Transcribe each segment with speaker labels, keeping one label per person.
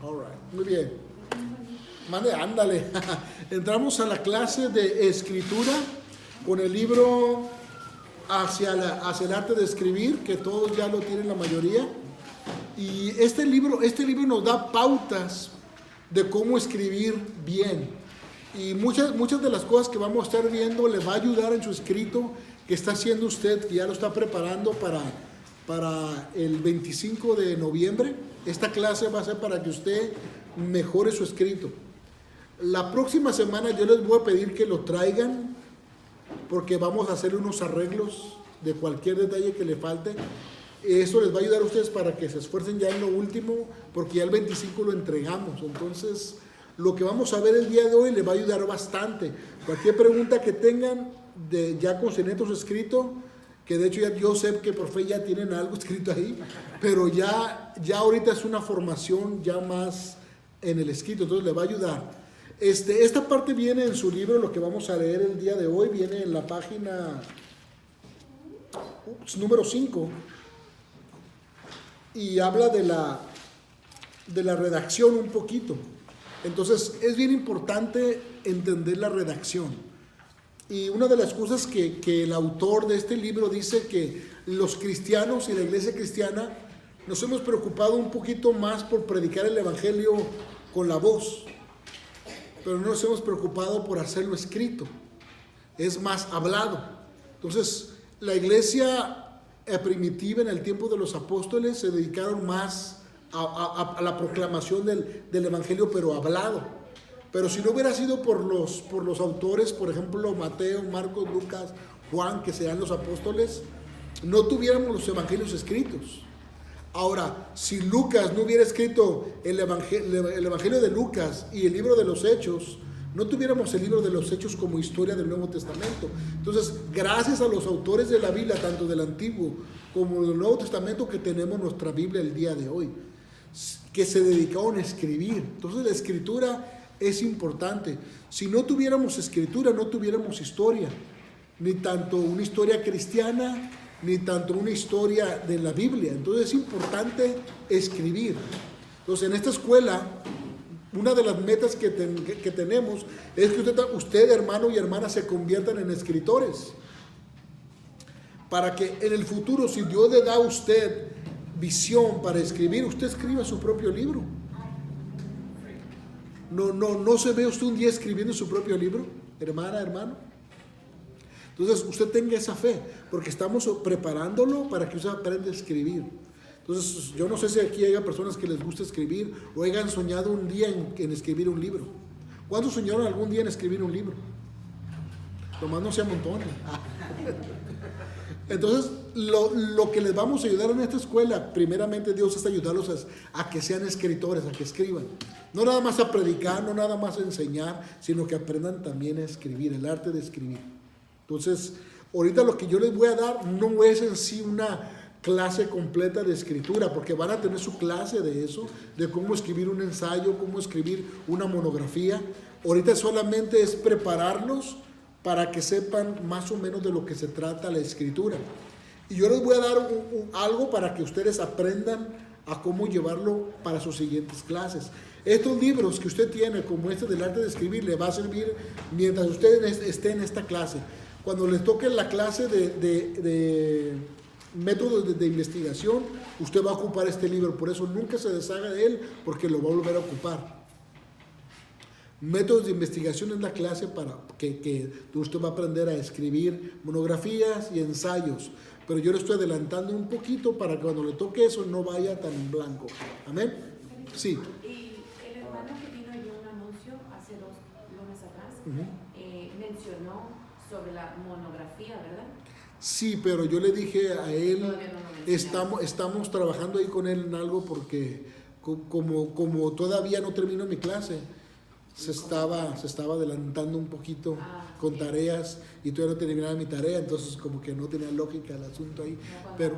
Speaker 1: All right. Muy bien. Ándale. Entramos a la clase de escritura con el libro hacia el arte de escribir, que todos ya lo tienen la mayoría. Y este libro nos da pautas de cómo escribir bien. Y muchas de las cosas que vamos a estar viendo le va a ayudar en su escrito que está haciendo usted, que ya lo está preparando para el 25 de noviembre. Esta clase va a ser para que usted mejore su escrito. La próxima semana yo les voy a pedir que lo traigan, porque vamos a hacer unos arreglos de cualquier detalle que le falte. Eso les va a ayudar a ustedes para que se esfuercen ya en lo último, porque ya el 25 lo entregamos. Entonces, lo que vamos a ver el día de hoy les va a ayudar bastante. Cualquier pregunta que tengan ya con su escrito, que de hecho ya yo sé que por fe ya tienen algo escrito ahí, pero ya ahorita es una formación ya más en el escrito, entonces les va a ayudar. Esta parte viene en su libro, lo que vamos a leer el día de hoy, viene en la página número 5 y habla de la redacción un poquito. Entonces es bien importante entender la redacción. Y una de las cosas que el autor de este libro dice, que los cristianos y la iglesia cristiana nos hemos preocupado un poquito más por predicar el evangelio con la voz, pero no nos hemos preocupado por hacerlo escrito, es más hablado. Entonces, la iglesia primitiva en el tiempo de los apóstoles se dedicaron más a la proclamación del evangelio, pero hablado. Pero si no hubiera sido por los autores, por ejemplo, Mateo, Marcos, Lucas, Juan, que sean los apóstoles, no tuviéramos los evangelios escritos. Ahora, si Lucas no hubiera escrito el evangelio de Lucas y el libro de los Hechos, no tuviéramos el libro de los Hechos como historia del Nuevo Testamento. Entonces, gracias a los autores de la Biblia, tanto del Antiguo como del Nuevo Testamento, que tenemos nuestra Biblia el día de hoy, que se dedicaron a escribir. Entonces, la escritura es importante. Si no tuviéramos escritura, no tuviéramos historia, ni tanto una historia cristiana, ni tanto una historia de la Biblia. Entonces es importante escribir. Entonces, en esta escuela, una de las metas que tenemos es que usted, hermano y hermana, se conviertan en escritores, para que en el futuro, si Dios le da a usted visión para escribir, usted escriba su propio libro. No se ve usted un día escribiendo su propio libro, hermana, hermano. Entonces usted tenga esa fe, porque estamos preparándolo para que usted aprenda a escribir. Entonces, yo no sé si aquí hay personas que les gusta escribir o hayan soñado un día en escribir un libro. ¿Cuántos soñaron algún día en escribir un libro? Nomás no se amontonen. Entonces, lo que les vamos a ayudar en esta escuela, primeramente Dios, es ayudarlos a que sean escritores, a que escriban. No nada más a predicar, no nada más a enseñar, sino que aprendan también a escribir, el arte de escribir. Entonces, ahorita lo que yo les voy a dar no es en sí una clase completa de escritura, porque van a tener su clase de eso, de cómo escribir un ensayo, cómo escribir una monografía. Ahorita solamente es prepararlos para que sepan más o menos de lo que se trata la escritura. Y yo les voy a dar algo para que ustedes aprendan a cómo llevarlo para sus siguientes clases. Estos libros que usted tiene, como este del arte de escribir, le va a servir mientras usted esté en esta clase. Cuando les toque la clase de métodos de investigación, usted va a ocupar este libro. Por eso nunca se deshaga de él, porque lo va a volver a ocupar. Métodos de investigación es la clase para que usted va a aprender a escribir monografías y ensayos. Pero yo le estoy adelantando un poquito para que cuando le toque eso no vaya tan en blanco. ¿Amén? Sí.
Speaker 2: Y el hermano que vino y dio un anuncio hace 2 lunes atrás, mencionó sobre la monografía, ¿verdad?
Speaker 1: Sí, pero yo le dije a él,
Speaker 2: no
Speaker 1: estamos trabajando ahí con él en algo, porque como todavía no termino mi clase, se estaba adelantando un poquito con tareas y todavía no terminaba mi tarea, entonces como que no tenía lógica el asunto ahí. Pero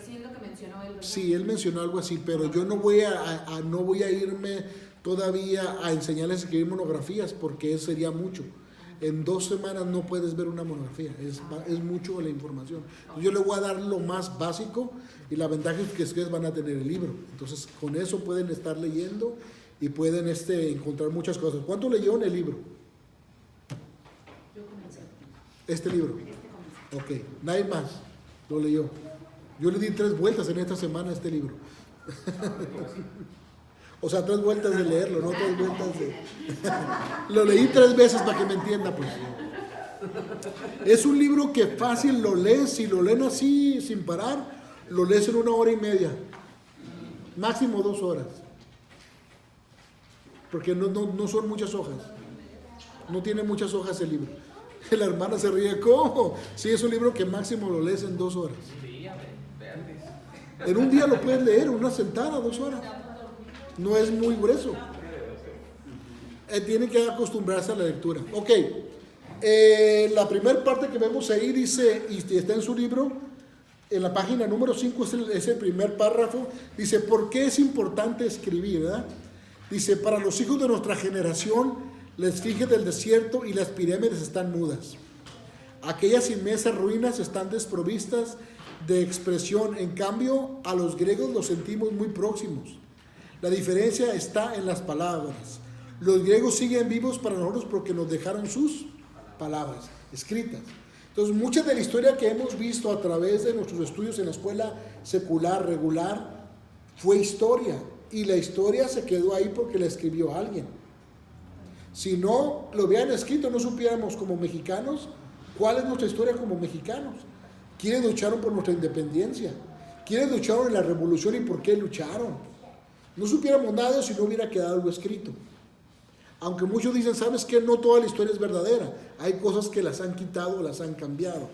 Speaker 2: sí es lo que mencionó él, ¿verdad?
Speaker 1: Sí, él mencionó algo así, pero yo no voy a irme todavía a enseñarles a escribir monografías, porque eso sería mucho. en 2 semanas no puedes ver una monografía, es mucho la información. Entonces, yo le voy a dar lo más básico y la ventaja es que ustedes van a tener el libro. Entonces con eso pueden estar leyendo y pueden encontrar muchas cosas. ¿Cuánto leyeron el libro?
Speaker 2: Yo comencé.
Speaker 1: Este libro.
Speaker 2: Comencé.
Speaker 1: Ok, nadie más lo leyó. Yo le di 3 vueltas en esta semana a este libro. O sea, 3 vueltas de leerlo, no 3 vueltas de... Lo leí 3 veces para que me entienda, pues. Es un libro que fácil lo lees, si lo leen así, sin parar, lo lees en 1 hora y media. Máximo 2 horas. Porque no son muchas hojas. No tiene muchas hojas el libro. La hermana se ríe, ¿cómo? Sí, es un libro que máximo lo lees en 2 horas. En un día lo puedes leer, en una sentada, 2 horas. No es muy grueso. Tiene que acostumbrarse a la lectura. Ok. La primera parte que vemos ahí dice, y está en su libro, en la página número 5 es el primer párrafo. Dice, ¿por qué es importante escribir? ¿Verdad? Dice, para los hijos de nuestra generación, la esfinge del desierto y las pirámides están mudas. Aquellas inmensas ruinas están desprovistas de expresión. En cambio, a los griegos los sentimos muy próximos. La diferencia está en las palabras. Los griegos siguen vivos para nosotros porque nos dejaron sus palabras escritas. Entonces, mucha de la historia que hemos visto a través de nuestros estudios en la escuela secular, regular, fue historia. Y la historia se quedó ahí porque la escribió alguien. Si no lo hubieran escrito, no supiéramos como mexicanos cuál es nuestra historia como mexicanos. ¿Quiénes lucharon por nuestra independencia? ¿Quiénes lucharon en la revolución y por qué lucharon? No supiéramos nada si no hubiera quedado algo escrito. Aunque muchos dicen, ¿sabes qué? No toda la historia es verdadera. Hay cosas que las han quitado, las han cambiado.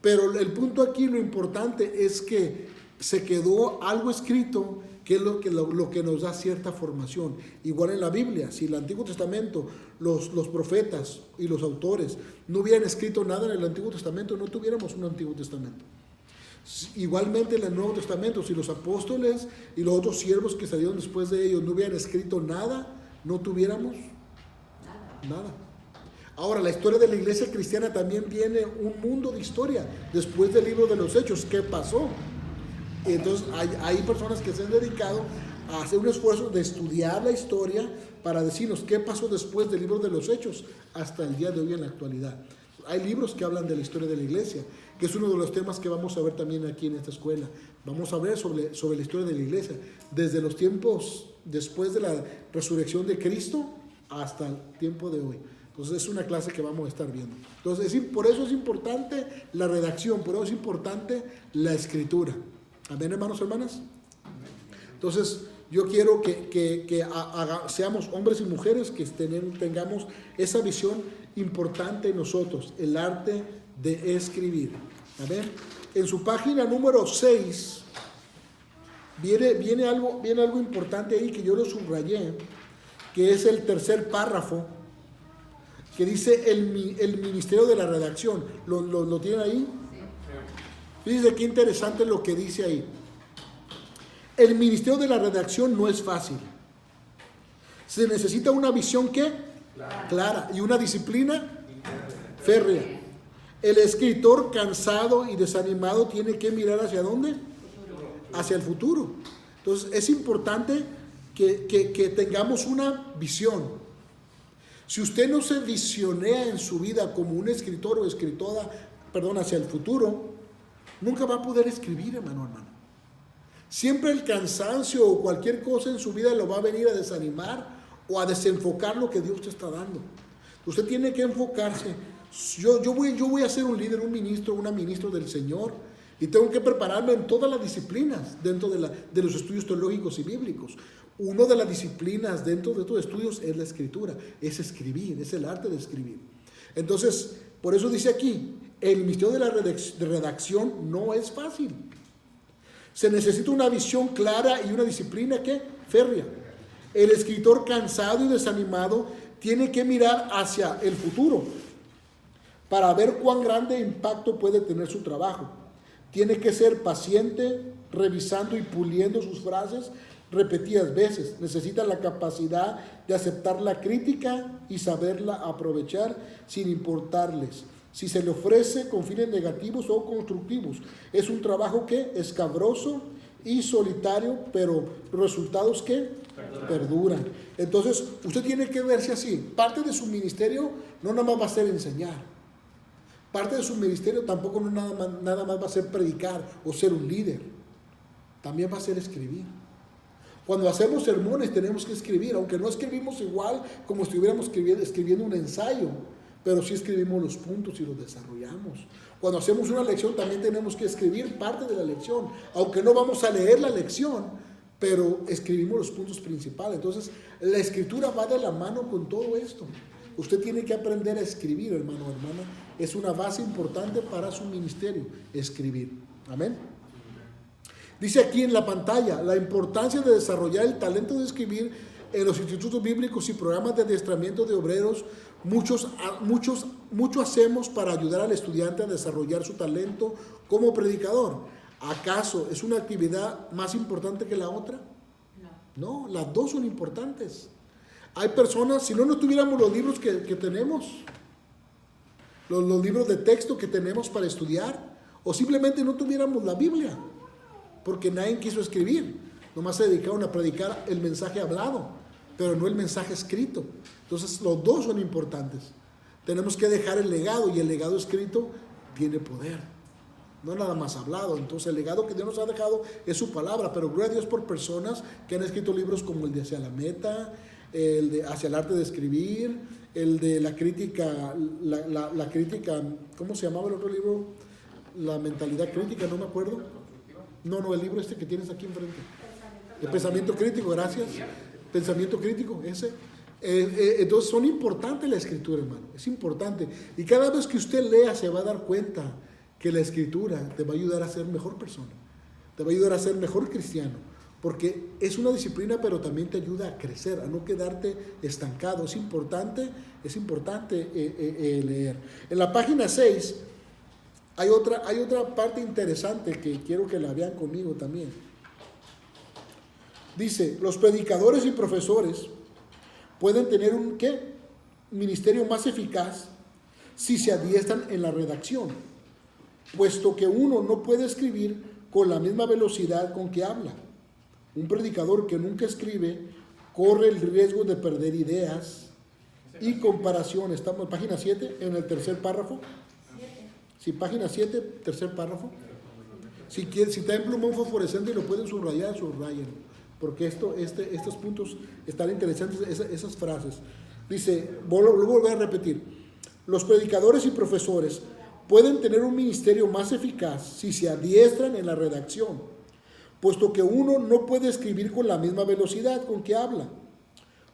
Speaker 1: Pero el punto aquí, lo importante es que se quedó algo escrito, que es lo que nos da cierta formación. Igual en la Biblia, si el Antiguo Testamento, los profetas y los autores no hubieran escrito nada en el Antiguo Testamento, no tuviéramos un Antiguo Testamento. Igualmente en el Nuevo Testamento, si los apóstoles y los otros siervos que salieron después de ellos no hubieran escrito nada, no tuviéramos nada. Ahora, la historia de la iglesia cristiana también tiene un mundo de historia después del libro de los Hechos. ¿Qué pasó? Entonces hay personas que se han dedicado a hacer un esfuerzo de estudiar la historia para decirnos qué pasó después del libro de los Hechos hasta el día de hoy en la actualidad. Hay libros que hablan de la historia de la iglesia, que es uno de los temas que vamos a ver también aquí en esta escuela. Vamos a ver sobre la historia de la iglesia, desde los tiempos después de la resurrección de Cristo hasta el tiempo de hoy. Entonces es una clase que vamos a estar viendo. Entonces por eso es importante la redacción, por eso es importante la escritura. Amén, hermanos, hermanas. Entonces yo quiero que seamos hombres y mujeres que tengamos esa visión importante en nosotros, el arte de escribir. Amén. En su página número 6 viene algo importante ahí que yo lo subrayé, que es el tercer párrafo, que dice el ministerio de la redacción. ¿Lo tienen ahí? Fíjense qué interesante lo que dice ahí. El ministerio de la redacción no es fácil. Se necesita una visión clara y una disciplina férrea. El escritor cansado y desanimado tiene que mirar ¿hacia dónde? Hacia el futuro. Entonces es importante que tengamos una visión. Si usted no se visionea en su vida como un escritor o escritora, hacia el futuro, nunca va a poder escribir, hermano. Siempre el cansancio o cualquier cosa en su vida lo va a venir a desanimar o a desenfocar lo que Dios te está dando. Usted tiene que enfocarse. Yo voy a ser un líder, un ministro, una ministra del Señor, y tengo que prepararme en todas las disciplinas dentro de los estudios teológicos y bíblicos. Una de las disciplinas dentro de estos estudios es la escritura, es escribir, es el arte de escribir. Entonces, por eso dice aquí, el ministerio de la redacción no es fácil. Se necesita una visión clara y una disciplina férrea. El escritor cansado y desanimado tiene que mirar hacia el futuro para ver cuán grande impacto puede tener su trabajo. Tiene que ser paciente, revisando y puliendo sus frases repetidas veces. Necesitan la capacidad de aceptar la crítica y saberla aprovechar sin importarles si se le ofrece con fines negativos o constructivos. Es un trabajo que escabroso y solitario, pero los resultados que perduran. Entonces, usted tiene que verse así. Parte de su ministerio no nada más va a ser enseñar. Parte de su ministerio tampoco no nada más va a ser predicar o ser un líder. También va a ser escribir. Cuando hacemos sermones tenemos que escribir, aunque no escribimos igual como si estuviéramos escribiendo un ensayo, pero sí escribimos los puntos y los desarrollamos. Cuando hacemos una lección también tenemos que escribir parte de la lección, aunque no vamos a leer la lección, pero escribimos los puntos principales. Entonces, la escritura va de la mano con todo esto. Usted tiene que aprender a escribir, hermano o hermana. Es una base importante para su ministerio, escribir. Amén. Dice aquí en la pantalla, la importancia de desarrollar el talento de escribir en los institutos bíblicos y programas de adiestramiento de obreros. Mucho hacemos para ayudar al estudiante a desarrollar su talento como predicador. ¿Acaso es una actividad más importante que la otra? No, las dos son importantes. Hay personas, si no tuviéramos los libros que tenemos, los libros de texto que tenemos para estudiar, o simplemente no tuviéramos la Biblia, porque nadie quiso escribir, nomás se dedicaron a predicar el mensaje hablado, pero no el mensaje escrito. Entonces los dos son importantes. Tenemos que dejar el legado, y el legado escrito tiene poder, no nada más hablado. Entonces el legado que Dios nos ha dejado es su palabra, pero gloria a Dios por personas que han escrito libros como el de Hacia la Meta, el de Hacia el Arte de Escribir, el de la crítica, la crítica, ¿cómo se llamaba el otro libro? La mentalidad crítica, no me acuerdo. No, el libro que tienes aquí enfrente. El pensamiento crítico, gracias. Pensamiento crítico, ese. Entonces son importantes la escritura, hermano, es importante. Y cada vez que usted lea se va a dar cuenta que la escritura te va a ayudar a ser mejor persona, te va a ayudar a ser mejor cristiano, porque es una disciplina, pero también te ayuda a crecer, a no quedarte estancado. Es importante leer. En la página 6 hay otra parte interesante que quiero que la vean conmigo también. Dice, los predicadores y profesores pueden tener un ministerio más eficaz si se adiestran en la redacción, puesto que uno no puede escribir con la misma velocidad con que habla. Un predicador que nunca escribe corre el riesgo de perder ideas y comparaciones. Estamos en página 7, en el tercer párrafo. Sí, página 7, tercer párrafo. Si está en plumón fosforescente y lo pueden subrayar, subrayen, porque estos puntos están interesantes, esas frases. Dice, lo voy a repetir, los predicadores y profesores pueden tener un ministerio más eficaz si se adiestran en la redacción, puesto que uno no puede escribir con la misma velocidad con que habla.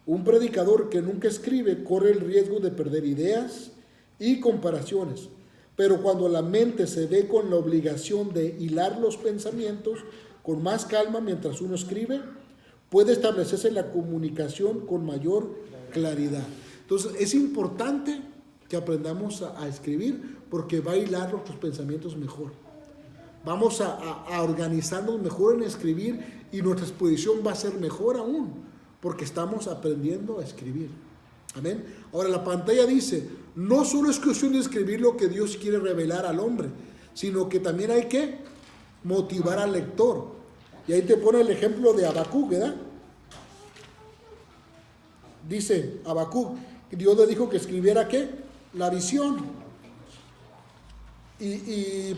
Speaker 1: Un predicador que nunca escribe corre el riesgo de perder ideas y comparaciones, pero cuando la mente se ve con la obligación de hilar los pensamientos con más calma mientras uno escribe, puede establecerse la comunicación con mayor claridad. Entonces es importante que aprendamos a escribir, porque va a hilar nuestros pensamientos mejor. Vamos a organizarnos mejor en escribir, y nuestra exposición va a ser mejor aún, porque estamos aprendiendo a escribir. Amén. Ahora la pantalla dice, no solo es cuestión de escribir lo que Dios quiere revelar al hombre, sino que también hay que motivar al lector. Y ahí te pone el ejemplo de Habacuc, ¿verdad? Dice Habacuc, Dios le dijo que escribiera ¿qué? La visión.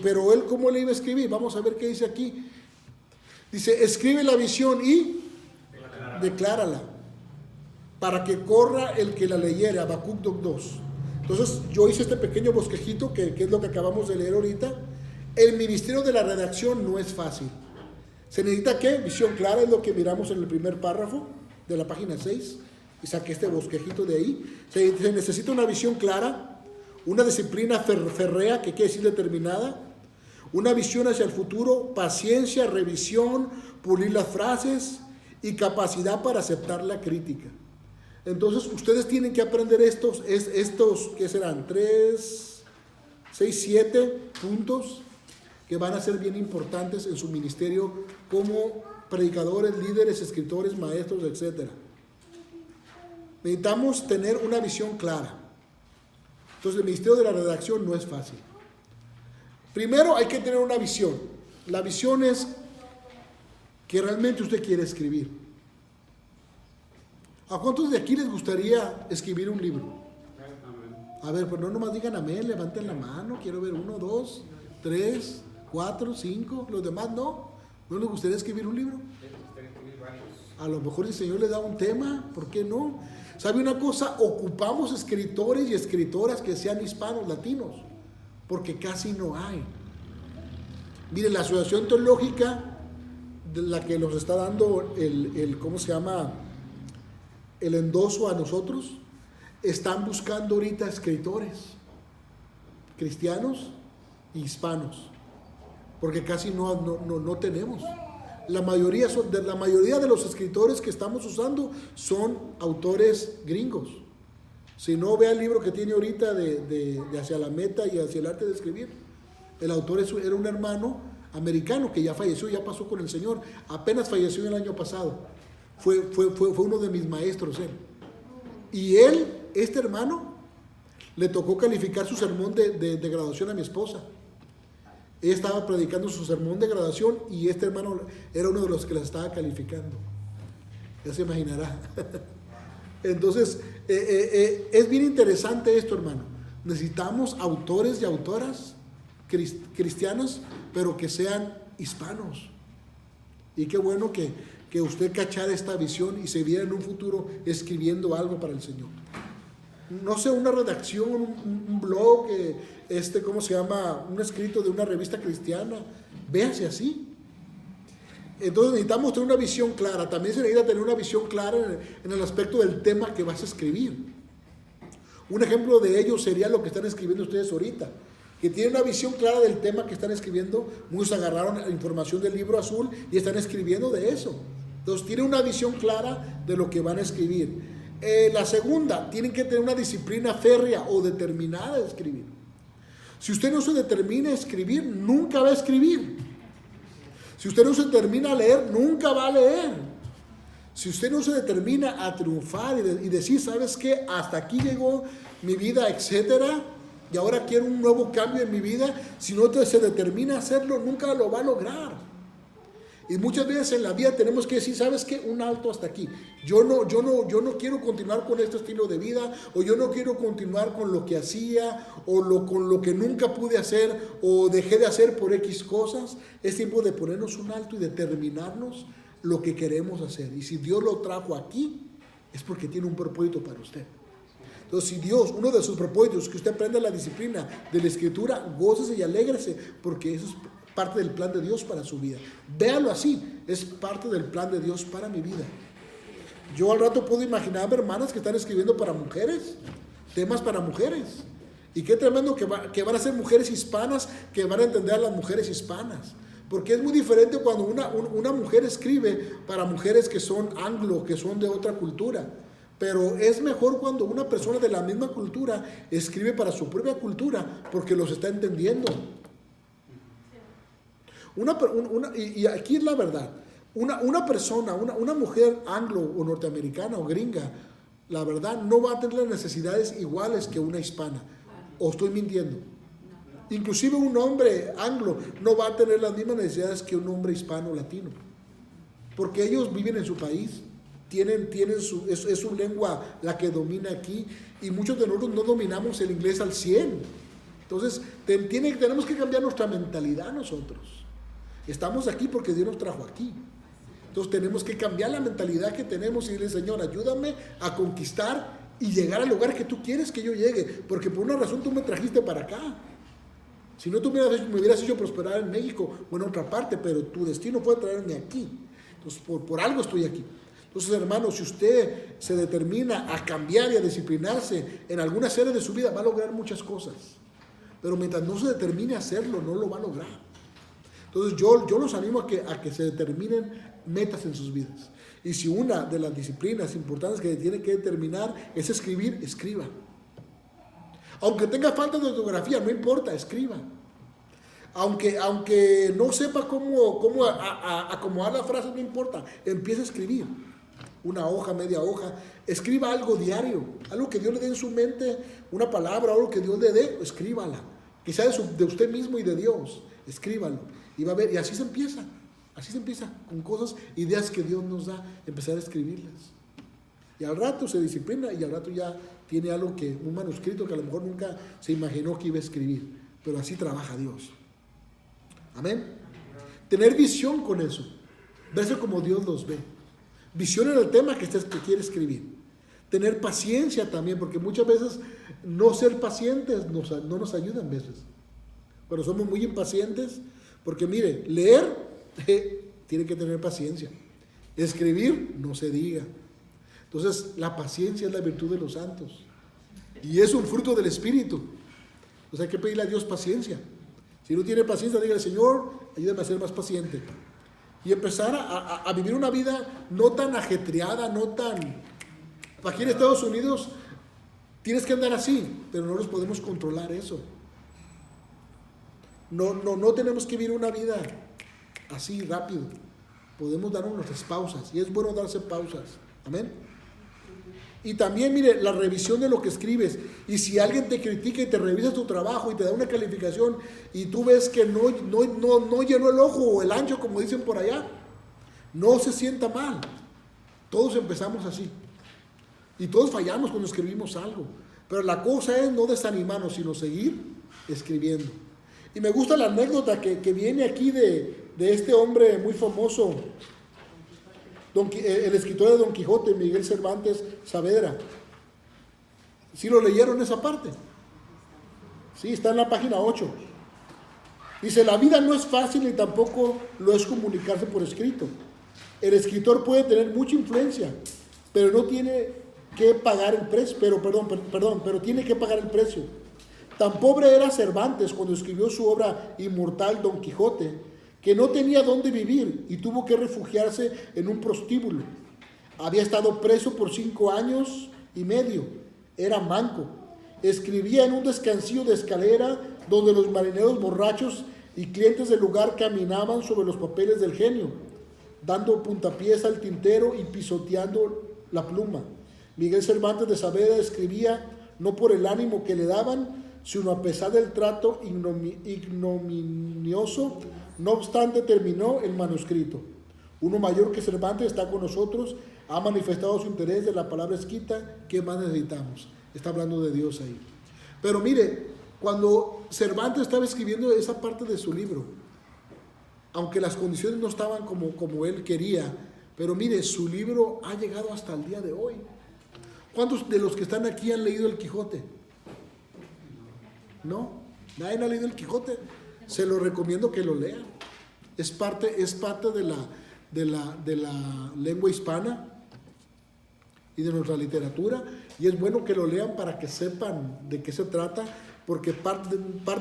Speaker 1: Pero él, ¿cómo le iba a escribir? Vamos a ver qué dice aquí. Dice, escribe la visión y declárala, para que corra el que la leyere. Habacuc 2. Entonces yo hice este pequeño bosquejito que es lo que acabamos de leer ahorita. El ministerio de la redacción no es fácil. ¿Se necesita qué? Visión clara, es lo que miramos en el primer párrafo de la página 6. Y saqué este bosquejito de ahí. Se necesita una visión clara, una disciplina férrea, que quiere decir determinada, una visión hacia el futuro, paciencia, revisión, pulir las frases y capacidad para aceptar la crítica. Entonces ustedes tienen que aprender estos ¿qué serán? 3, 6, 7 puntos que van a ser bien importantes en su ministerio como predicadores, líderes, escritores, maestros, etc. Necesitamos tener una visión clara. Entonces el ministerio de la redacción no es fácil. Primero hay que tener una visión. La visión es que realmente usted quiere escribir. ¿A cuántos de aquí les gustaría escribir un libro? A ver, pues no nomás digan amén, levanten la mano, quiero ver 1, 2, 3, 4, 5, los demás no. ¿No les gustaría escribir un libro? A lo mejor el Señor le da un tema, ¿por qué no? ¿Sabe una cosa? Ocupamos escritores y escritoras que sean hispanos, latinos, porque casi no hay. Mire, la Asociación Teológica, de la que nos está dando ¿cómo se llama? El endoso a nosotros, están buscando ahorita escritores cristianos y hispanos, porque casi no tenemos. La mayoría de los escritores que estamos usando son autores gringos. Si no, vea el libro que tiene ahorita de Hacia la Meta y Hacia el Arte de Escribir. El autor era un hermano americano que ya falleció, ya pasó con el Señor. Apenas falleció el año pasado. Fue uno de mis maestros él. Y este hermano, le tocó calificar su sermón de graduación a mi esposa. Ella estaba predicando su sermón de graduación y este hermano era uno de los que la estaba calificando. Ya se imaginará. Entonces, es bien interesante esto, hermano. Necesitamos autores y autoras cristianos, pero que sean hispanos. Y qué bueno que usted cachara esta visión y se viera en un futuro escribiendo algo para el Señor. No sé, una redacción, un blog, ¿cómo se llama? Un escrito de una revista cristiana. Véase así. Entonces necesitamos tener una visión clara. También se necesita tener una visión clara en el aspecto del tema que vas a escribir. Un ejemplo de ello sería lo que están escribiendo ustedes ahorita, que tienen una visión clara del tema que están escribiendo. Muchos agarraron la información del libro azul y están escribiendo de eso. Entonces tienen una visión clara de lo que van a escribir. La segunda, tienen que tener una disciplina férrea o determinada de escribir. Si usted no se determina a escribir, nunca va a escribir. Si usted no se determina a leer, nunca va a leer. Si usted no se determina a triunfar y decir, ¿sabes qué? Hasta aquí llegó mi vida, etcétera, y ahora quiero un nuevo cambio en mi vida. Si no se determina a hacerlo, nunca lo va a lograr. Y muchas veces en la vida tenemos que decir, ¿sabes qué? Un alto hasta aquí. Yo no quiero continuar con este estilo de vida, o yo no quiero continuar con lo que hacía, con lo que nunca pude hacer, o dejé de hacer por X cosas. Es tiempo de ponernos un alto y determinarnos lo que queremos hacer. Y si Dios lo trajo aquí, es porque tiene un propósito para usted. Entonces, si Dios, uno de sus propósitos es que usted aprenda la disciplina de la Escritura, gócese y alégrese, porque eso es parte del plan de Dios para su vida. Véalo así, es parte del plan de Dios para mi vida. Yo al rato puedo imaginarme hermanas que están escribiendo para mujeres, temas para mujeres. Y qué tremendo que van a ser mujeres hispanas que van a entender a las mujeres hispanas. Porque es muy diferente cuando una mujer escribe para mujeres que son anglo, que son de otra cultura. Pero es mejor cuando una persona de la misma cultura escribe para su propia cultura, porque los está entendiendo. Y aquí es la verdad. Una persona, una mujer anglo o norteamericana o gringa, la verdad no va a tener las necesidades iguales que una hispana. ¿O estoy mintiendo? Inclusive un hombre anglo no va a tener las mismas necesidades que un hombre hispano latino, porque ellos viven en su país, es su lengua la que domina aquí, y muchos de nosotros no dominamos el inglés al 100. Entonces tenemos que cambiar nuestra mentalidad nosotros. Estamos aquí porque Dios nos trajo aquí. Entonces tenemos que cambiar la mentalidad que tenemos y decirle, Señor, ayúdame a conquistar y llegar al lugar que tú quieres que yo llegue, porque por una razón tú me trajiste para acá. Si no, tú me hubieras hecho prosperar en México o en otra parte, pero tu destino fue traerme aquí. Entonces por algo estoy aquí. Entonces, hermanos, si usted se determina a cambiar y a disciplinarse en alguna serie de su vida, va a lograr muchas cosas. Pero mientras no se determine a hacerlo, no lo va a lograr. Entonces yo los animo a que se determinen metas en sus vidas. Y si una de las disciplinas importantes que tiene que determinar es escribir, escriba. Aunque tenga falta de ortografía, no importa, escriba. Aunque no sepa cómo acomodar las frases, no importa. Empieza a escribir. Una hoja, media hoja. Escriba algo diario. Algo que Dios le dé en su mente. Una palabra, algo que Dios le dé. Escríbala. Que sea de usted mismo y de Dios. Escríbalo. Y va a ver. Y así se empieza. Así se empieza. Con cosas, ideas que Dios nos da. Empezar a escribirlas. Y al rato se disciplina. Y al rato ya tiene algo un manuscrito que a lo mejor nunca se imaginó que iba a escribir. Pero así trabaja Dios. Amén. Tener visión con eso. Verse como Dios los ve. Visión en el tema que quiere escribir. Tener paciencia también, porque muchas veces no ser pacientes no nos ayuda en veces. Pero somos muy impacientes, porque mire, leer tiene que tener paciencia. Escribir, no se diga. Entonces, la paciencia es la virtud de los santos. Y es un fruto del Espíritu. Entonces hay que pedirle a Dios paciencia. Si no tiene paciencia, dígale: Señor, ayúdame a ser más paciente. Y empezar a vivir una vida no tan ajetreada, no tan... Aquí en Estados Unidos tienes que andar así, pero no nos podemos controlar eso. No tenemos que vivir una vida así rápido. Podemos darnos nuestras pausas, y es bueno darse pausas. Amén. Y también, mire, la revisión de lo que escribes. Y si alguien te critica y te revisa tu trabajo y te da una calificación y tú ves que no llenó el ojo o el ancho, como dicen por allá, no se sienta mal. Todos empezamos así. Y todos fallamos cuando escribimos algo. Pero la cosa es no desanimarnos, sino seguir escribiendo. Y me gusta la anécdota que viene aquí de este hombre muy famoso, el escritor de Don Quijote, Miguel Cervantes Saavedra. ¿Sí lo leyeron esa parte? Sí, está en la página 8. Dice: la vida no es fácil y tampoco lo es comunicarse por escrito. El escritor puede tener mucha influencia, pero no tiene que pagar el precio. Pero tiene que pagar el precio. Tan pobre era Cervantes cuando escribió su obra inmortal Don Quijote, que no tenía dónde vivir y tuvo que refugiarse en un prostíbulo. Había estado preso por 5 años y medio. Era manco. Escribía en un descansillo de escalera donde los marineros borrachos y clientes del lugar caminaban sobre los papeles del genio, dando puntapiés al tintero y pisoteando la pluma. Miguel Cervantes de Saavedra escribía no por el ánimo que le daban, sino a pesar del trato ignominioso. No obstante, terminó el manuscrito. Uno mayor que Cervantes está con nosotros, ha manifestado su interés de la palabra escrita. ¿Qué más necesitamos? Está hablando de Dios ahí. Pero mire, cuando Cervantes estaba escribiendo esa parte de su libro, aunque las condiciones no estaban como él quería, pero mire, su libro ha llegado hasta el día de hoy. ¿Cuántos de los que están aquí han leído el Quijote? ¿No? ¿Nadie ha leído el Quijote? Se lo recomiendo que lo lean. Es parte de la lengua hispana y de nuestra literatura, y es bueno que lo lean para que sepan de qué se trata, porque parte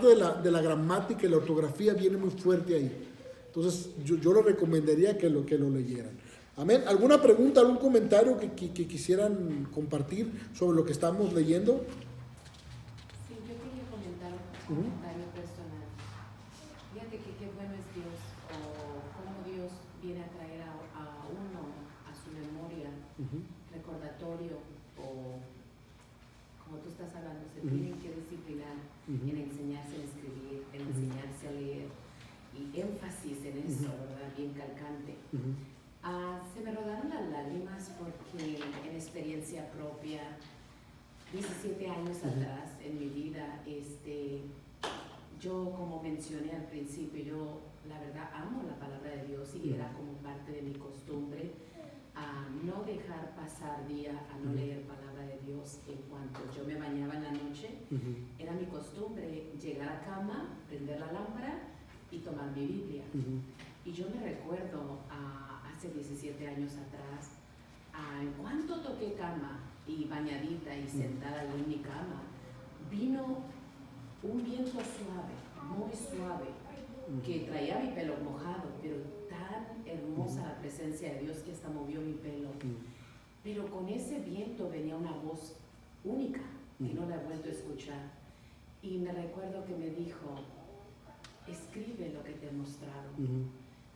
Speaker 1: de la gramática y la ortografía viene muy fuerte ahí. Entonces yo lo recomendaría que lo leyeran. Amén. ¿Alguna pregunta, algún comentario que quisieran compartir sobre lo que estamos leyendo?
Speaker 2: Sí, yo quería comentar un comentario personal. Fíjate que qué bueno es Dios, o cómo Dios viene a traer a uno a su memoria, recordatorio, o como tú estás hablando, se tienen que disciplinar en enseñarse a escribir, en enseñarse a leer, y énfasis en eso, ¿verdad? Bien calcante. Se me rodaron las lágrimas porque en experiencia propia, 17 años atrás en mi vida, yo, como mencioné al principio, yo la verdad amo la palabra de Dios, y era como parte de mi costumbre a no dejar pasar día a no leer palabra de Dios. En cuanto yo me bañaba en la noche, era mi costumbre llegar a cama, prender la lámpara y tomar mi Biblia. Y yo me recuerdo hace 17 años atrás, en cuanto toqué cama y bañadita y sentada ahí en mi cama, vino un viento suave, muy suave, que traía mi pelo mojado, pero tan hermosa la presencia de Dios que hasta movió mi pelo. Pero con ese viento venía una voz única, que no la he vuelto a escuchar. Y me recuerdo que me dijo: escribe lo que te mostraron.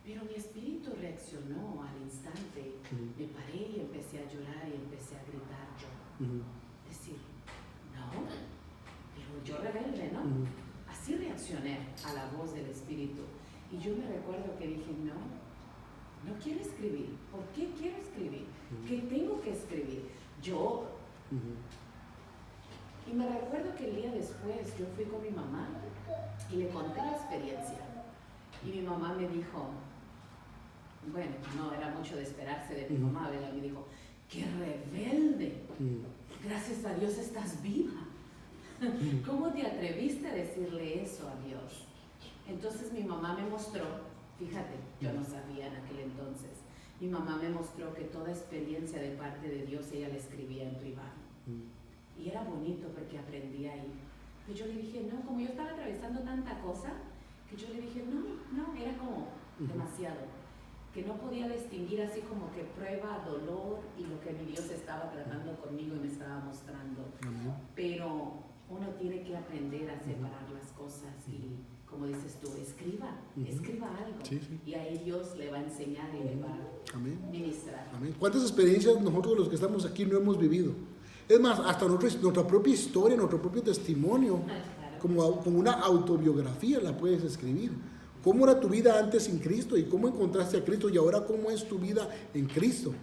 Speaker 2: Pero mi espíritu reaccionó al instante. Me paré y empecé a llorar y empecé a gritar yo. Decir, no, pero yo rebelde, ¿no? Así reaccioné a la voz del espíritu. Y yo me recuerdo que dije, no quiero escribir. ¿Por qué quiero escribir? ¿Qué tengo que escribir? Yo... Y me recuerdo que el día después yo fui con mi mamá y le conté la experiencia. Y mi mamá me dijo, bueno, no era mucho de esperarse de mi mamá, ¿verdad? Me dijo, ¡qué rebelde! Gracias a Dios estás viva. ¿Cómo te atreviste a decirle eso a Dios? Entonces mi mamá me mostró, fíjate, yo no sabía en aquel entonces, mi mamá me mostró que toda experiencia de parte de Dios ella la escribía en privado. Y era bonito porque aprendí ahí. Y yo le dije, no, como yo estaba atravesando tanta cosa, que yo le dije, no, era como demasiado. Que no podía distinguir así como que prueba, dolor y lo que mi Dios estaba tratando conmigo y me estaba mostrando. Pero uno tiene que aprender a separar las cosas y, como dices tú, escriba algo. Sí. Y ahí Dios le va a enseñar y le va a ministrar. Amén.
Speaker 1: ¿Cuántas experiencias nosotros los que estamos aquí no hemos vivido? Es más, hasta nuestra propia historia, nuestro propio testimonio, como una autobiografía la puedes escribir. ¿Cómo era tu vida antes sin Cristo? ¿Y cómo encontraste a Cristo? Y ahora, ¿cómo es tu vida en Cristo?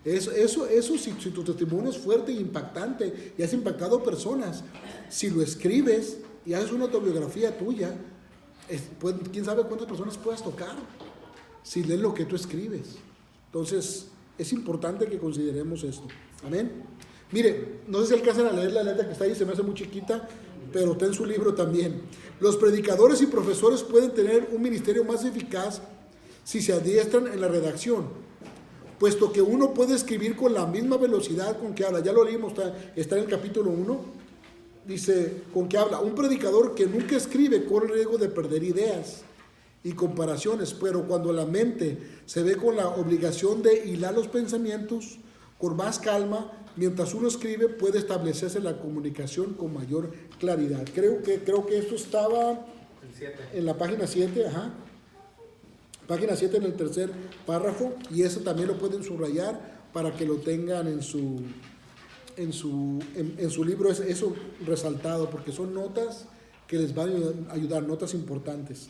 Speaker 1: Eso si tu testimonio es fuerte e impactante y has impactado personas, si lo escribes y haces una autobiografía tuya, pues, quién sabe cuántas personas puedas tocar si lees lo que tú escribes. Entonces, es importante que consideremos esto. Amén. Mire, no sé si alcanzan a leer la letra que está ahí, se me hace muy chiquita, pero está en su libro también. Los predicadores y profesores pueden tener un ministerio más eficaz si se adiestran en la redacción, puesto que uno puede escribir con la misma velocidad con que habla. Ya lo leímos, está en el capítulo 1, dice, con que habla. Un predicador que nunca escribe corre el riesgo de perder ideas y comparaciones, pero cuando la mente se ve con la obligación de hilar los pensamientos con más calma, mientras uno escribe, puede establecerse la comunicación con mayor claridad. Creo que esto estaba en la página 7, página 7 en el tercer párrafo, y eso también lo pueden subrayar para que lo tengan en su libro, eso resaltado, porque son notas que les van a ayudar, notas importantes.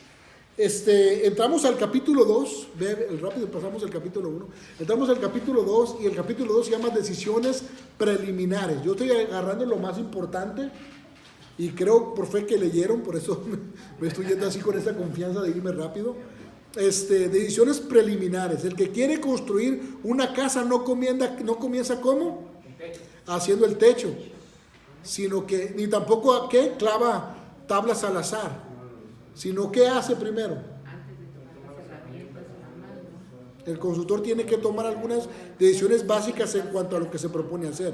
Speaker 1: Entramos al capítulo 2, rápido pasamos al capítulo 1, entramos al capítulo 2 y el capítulo 2 se llama decisiones preliminares. Yo estoy agarrando lo más importante y creo por fe que leyeron, por eso me estoy yendo así con esa confianza de irme rápido. Decisiones preliminares. El que quiere construir una casa no comienza ¿cómo? Haciendo el techo, sino que ni tampoco clava tablas al azar. Sino, ¿qué hace primero? El consultor tiene que tomar algunas decisiones básicas en cuanto a lo que se propone hacer.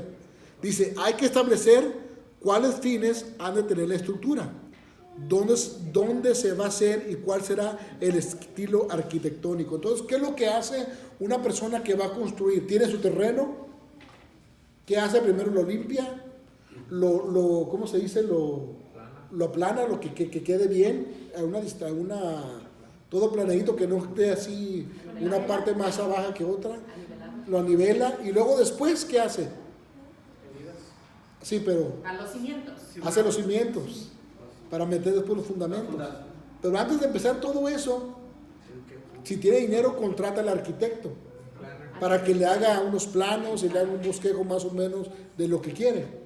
Speaker 1: Dice, hay que establecer cuáles fines han de tener la estructura, dónde se va a hacer y cuál será el estilo arquitectónico. Entonces, ¿qué es lo que hace una persona que va a construir? Tiene su terreno, ¿qué hace? Primero lo limpia, ¿cómo se dice? Lo aplana, lo que quede bien, todo planadito, que no esté así una parte más abajo que otra, lo anivela, y luego después, ¿qué hace? Sí, pero
Speaker 2: a los cimientos.
Speaker 1: Hace los cimientos para meter después los fundamentos. Pero antes de empezar todo eso, si tiene dinero, contrata al arquitecto para que le haga unos planos y le haga un bosquejo más o menos de lo que quiere.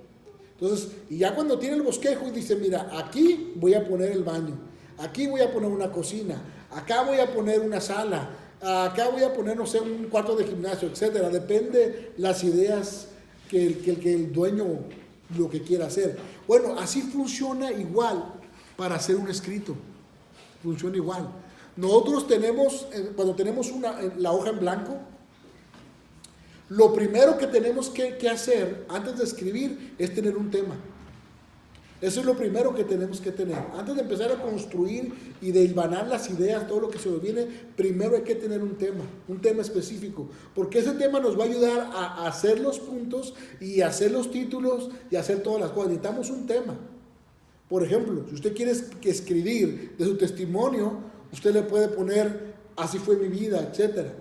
Speaker 1: Entonces, y ya cuando tiene el bosquejo y dice, mira, aquí voy a poner el baño, aquí voy a poner una cocina, acá voy a poner una sala, acá voy a poner, no sé, un cuarto de gimnasio, etcétera. Depende las ideas que el dueño lo que quiera hacer. Bueno, así funciona igual para hacer un escrito. Funciona igual. Nosotros tenemos, cuando tenemos la hoja en blanco, lo primero que tenemos que hacer antes de escribir es tener un tema. Eso es lo primero que tenemos que tener. Antes de empezar a construir y de hilvanar las ideas, todo lo que se nos viene, primero hay que tener un tema específico. Porque ese tema nos va a ayudar a hacer los puntos y hacer los títulos y hacer todas las cosas. Necesitamos un tema. Por ejemplo, si usted quiere escribir de su testimonio, usted le puede poner así fue mi vida, etcétera.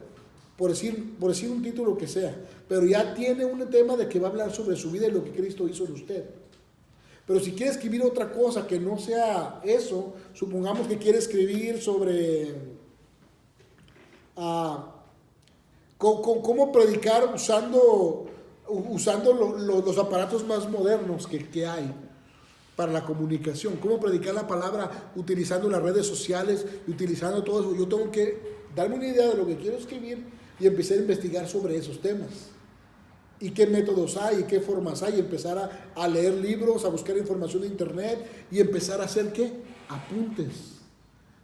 Speaker 1: Por decir un título que sea. Pero ya tiene un tema de que va a hablar sobre su vida y lo que Cristo hizo en usted. Pero si quiere escribir otra cosa que no sea eso, supongamos que quiere escribir sobre cómo predicar usando los aparatos más modernos que hay para la comunicación, cómo predicar la palabra utilizando las redes sociales y utilizando todo eso. Yo tengo que darme una idea de lo que quiero escribir y empezar a investigar sobre esos temas. Y qué métodos hay, y qué formas hay, y empezar a leer libros, a buscar información en internet y empezar a hacer ¿qué? Apuntes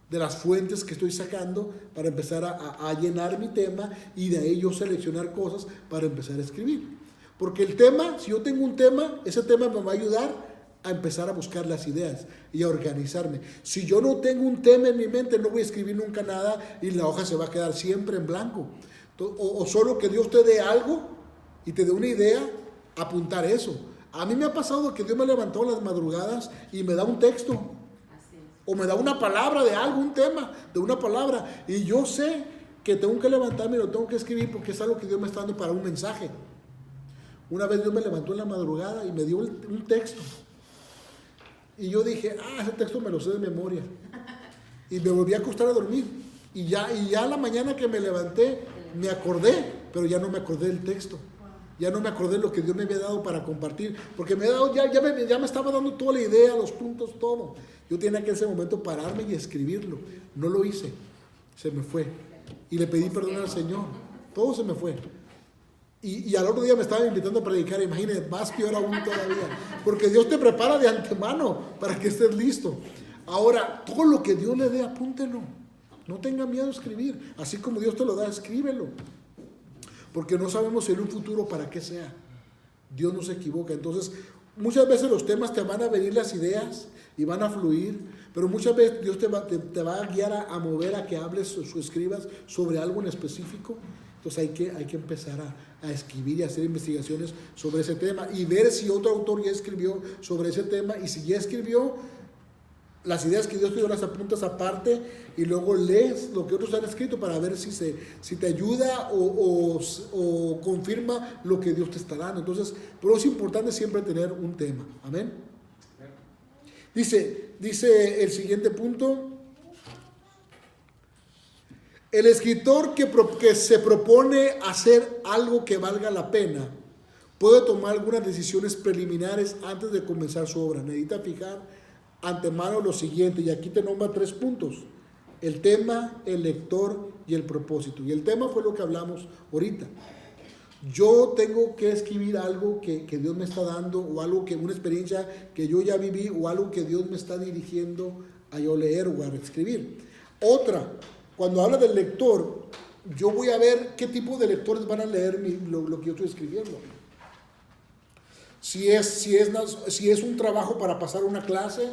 Speaker 1: de las fuentes que estoy sacando para empezar a llenar mi tema y de ahí yo seleccionar cosas para empezar a escribir. Porque el tema, si yo tengo un tema, ese tema me va a ayudar a empezar a buscar las ideas y a organizarme. Si yo no tengo un tema en mi mente, no voy a escribir nunca nada y la hoja se va a quedar siempre en blanco. O solo que Dios te dé algo y te dé una idea, apuntar eso. A mí me ha pasado que Dios me levantó en las madrugadas y me da un texto. O me da una palabra de algo, un tema, de una palabra. Y yo sé que tengo que levantarme y lo tengo que escribir porque es algo que Dios me está dando para un mensaje. Una vez Dios me levantó en la madrugada y me dio un texto. Y yo dije, ese texto me lo sé de memoria. Y me volví a acostar a dormir. Y ya a la mañana que me levanté, me acordé, pero ya no me acordé del texto. Ya no me acordé de lo que Dios me había dado para compartir. Porque ya me estaba dando toda la idea, los puntos, todo. Yo tenía que en ese momento pararme y escribirlo. No lo hice. Se me fue. Y le pedí perdón al Señor. Todo se me fue. Y al otro día me estaba invitando a predicar, imagínense, más peor aún todavía. Porque Dios te prepara de antemano para que estés listo. Ahora, todo lo que Dios le dé, apúntelo. No tenga miedo a escribir. Así como Dios te lo da, escríbelo. Porque no sabemos en un futuro para qué sea. Dios no se equivoca. Entonces, muchas veces los temas te van a venir las ideas y van a fluir. Pero muchas veces Dios te va a guiar a mover a que hables o escribas sobre algo en específico. Entonces hay que empezar a escribir y hacer investigaciones sobre ese tema y ver si otro autor ya escribió sobre ese tema y si ya escribió las ideas que Dios te dio las apuntas aparte y luego lees lo que otros han escrito para ver si te ayuda o confirma lo que Dios te está dando. Entonces, pero es importante siempre tener un tema. Amén. Dice el siguiente punto. El escritor que se propone hacer algo que valga la pena puede tomar algunas decisiones preliminares antes de comenzar su obra. Necesita fijar antemano lo siguiente, y aquí te nombra 3 puntos: el tema, el lector y el propósito. Y el tema fue lo que hablamos ahorita. Yo tengo que escribir algo que Dios me está dando, o algo una experiencia que yo ya viví, o algo que Dios me está dirigiendo a yo leer o a escribir. Otra, cuando habla del lector, yo voy a ver qué tipo de lectores van a leer lo que yo estoy escribiendo. Si es un trabajo para pasar una clase,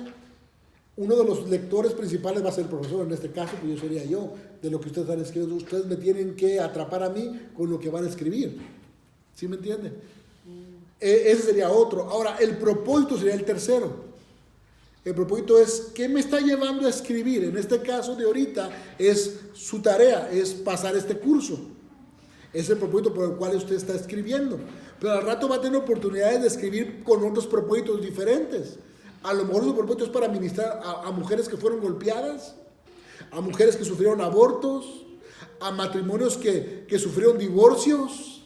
Speaker 1: uno de los lectores principales va a ser el profesor. En este caso, pues yo sería yo, de lo que ustedes están escribiendo. Ustedes me tienen que atrapar a mí con lo que van a escribir. ¿Sí me entienden? Ese sería otro. Ahora, el propósito sería el tercero. El propósito es, ¿qué me está llevando a escribir? En este caso de ahorita, es su tarea, es pasar este curso. Es el propósito por el cual usted está escribiendo. Pero al rato va a tener oportunidades de escribir con otros propósitos diferentes. A lo mejor su propósito es para ministrar a mujeres que fueron golpeadas, a mujeres que sufrieron abortos, a matrimonios que sufrieron divorcios,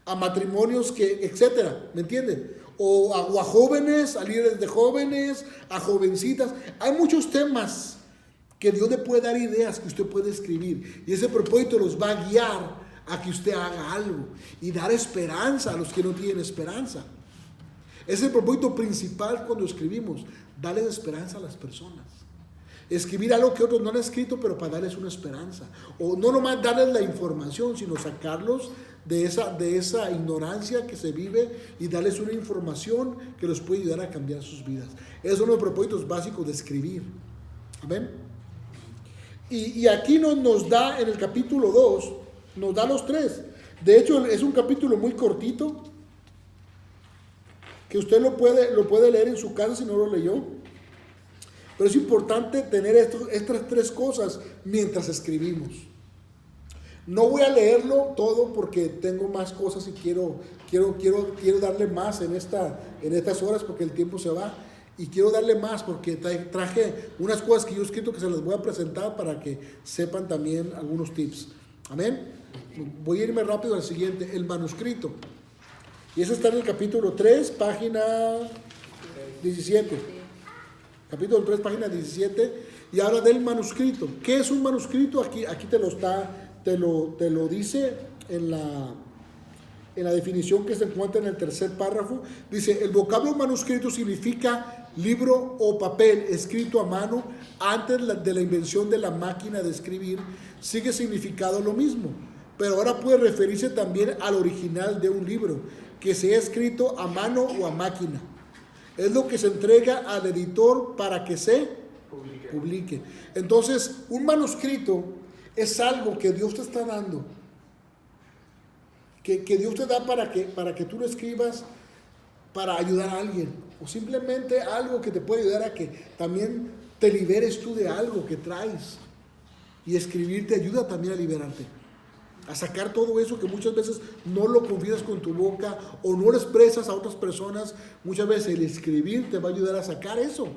Speaker 1: a matrimonios etcétera, ¿me entienden? O a jóvenes, a líderes de jóvenes, a jovencitas. Hay muchos temas que Dios le puede dar ideas que usted puede escribir. Y ese propósito los va a guiar a que usted haga algo y dar esperanza a los que no tienen esperanza. Es el propósito principal cuando escribimos, darles esperanza a las personas. Escribir algo que otros no han escrito, pero para darles una esperanza. O no nomás darles la información, sino sacarlos de esa ignorancia que se vive y darles una información que los puede ayudar a cambiar sus vidas. Esos son los propósitos básicos de escribir. Amén. Y aquí nos da en el capítulo 2, nos da los 3. De hecho, es un capítulo muy cortito, que usted lo puede leer en su casa si no lo leyó. Pero es importante tener estas 3 cosas mientras escribimos. No voy a leerlo todo porque tengo más cosas y quiero darle más en estas horas porque el tiempo se va. Y quiero darle más porque traje unas cosas que yo he escrito que se las voy a presentar para que sepan también algunos tips. Amén. Voy a irme rápido al siguiente, el manuscrito. Y eso está en el capítulo 3, página 17. Capítulo 3, página 17. Y habla del manuscrito. ¿Qué es un manuscrito? Aquí te lo dice en la definición que se encuentra en el tercer párrafo. Dice: el vocablo manuscrito significa libro o papel escrito a mano antes de la invención de la máquina de escribir. Sigue significado lo mismo, pero ahora puede referirse también al original de un libro que sea escrito a mano o a máquina. Es lo que se entrega al editor para que se publique. Entonces, un manuscrito es algo que Dios te está dando, que Dios te da para que tú lo escribas para ayudar a alguien, o simplemente algo que te puede ayudar a que también te liberes tú de algo que traes. Y escribir te ayuda también a liberarte, a sacar todo eso que muchas veces no lo confiesas con tu boca o no lo expresas a otras personas. Muchas veces el escribir te va a ayudar a sacar eso.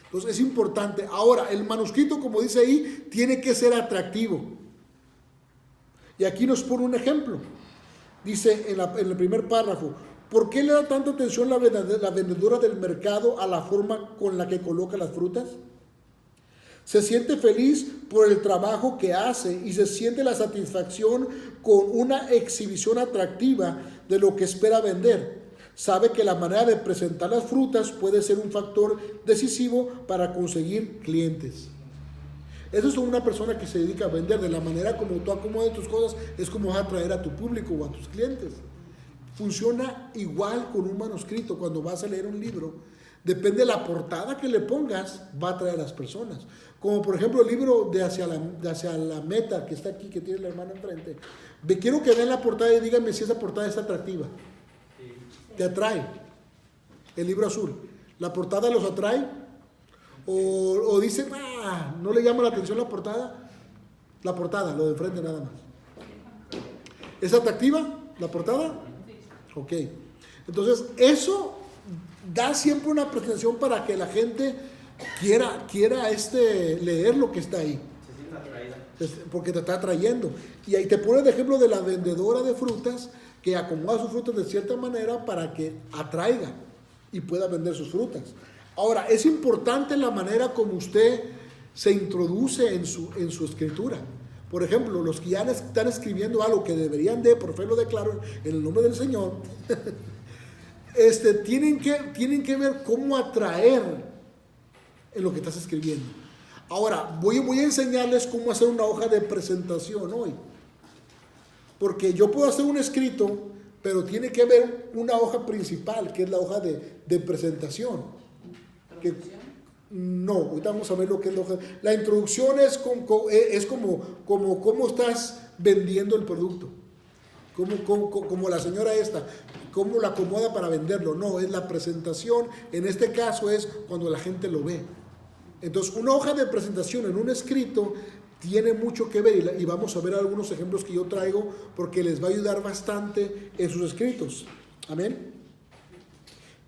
Speaker 1: Entonces es importante. Ahora, el manuscrito, como dice ahí, tiene que ser atractivo. Y aquí nos pone un ejemplo. Dice en el primer párrafo: ¿por qué le da tanta atención la vendedora del mercado a la forma con la que coloca las frutas? Se siente feliz por el trabajo que hace y se siente la satisfacción con una exhibición atractiva de lo que espera vender. Sabe que la manera de presentar las frutas puede ser un factor decisivo para conseguir clientes. Eso es una persona que se dedica a vender. De la manera como tú acomodas tus cosas es como vas a atraer a tu público o a tus clientes. Funciona igual con un manuscrito. Cuando vas a leer un libro, depende de la portada que le pongas, va a atraer a las personas. Como por ejemplo el libro de Hacia la Meta, que está aquí, que tiene la hermana enfrente. Quiero que vean la portada y díganme si esa portada es atractiva. ¿Te atrae? El libro azul. ¿La portada los atrae? ¿O dicen, no le llama la atención la portada? La portada, lo de enfrente nada más. ¿Es atractiva la portada? Ok. Entonces, eso da siempre una presentación para que la gente quiera leer lo que está ahí. Porque te está atrayendo. Y ahí te pone el ejemplo de la vendedora de frutas que acomoda sus frutas de cierta manera para que atraiga y pueda vender sus frutas. Ahora, es importante la manera como usted se introduce en su escritura. Por ejemplo, los que ya están escribiendo algo que deberían por fe lo declaro en el nombre del Señor, tienen que ver cómo atraer en lo que estás escribiendo. Ahora, voy a enseñarles cómo hacer una hoja de presentación hoy. Porque yo puedo hacer un escrito, pero tiene que haber una hoja principal, que es la hoja de presentación. No, ahorita vamos a ver lo que es la hoja. La introducción es como cómo estás vendiendo el producto. Como la señora esta, cómo la acomoda para venderlo. No, es la presentación. En este caso es cuando la gente lo ve. Entonces, una hoja de presentación en un escrito tiene mucho que ver, y vamos a ver algunos ejemplos que yo traigo porque les va a ayudar bastante en sus escritos. Amén.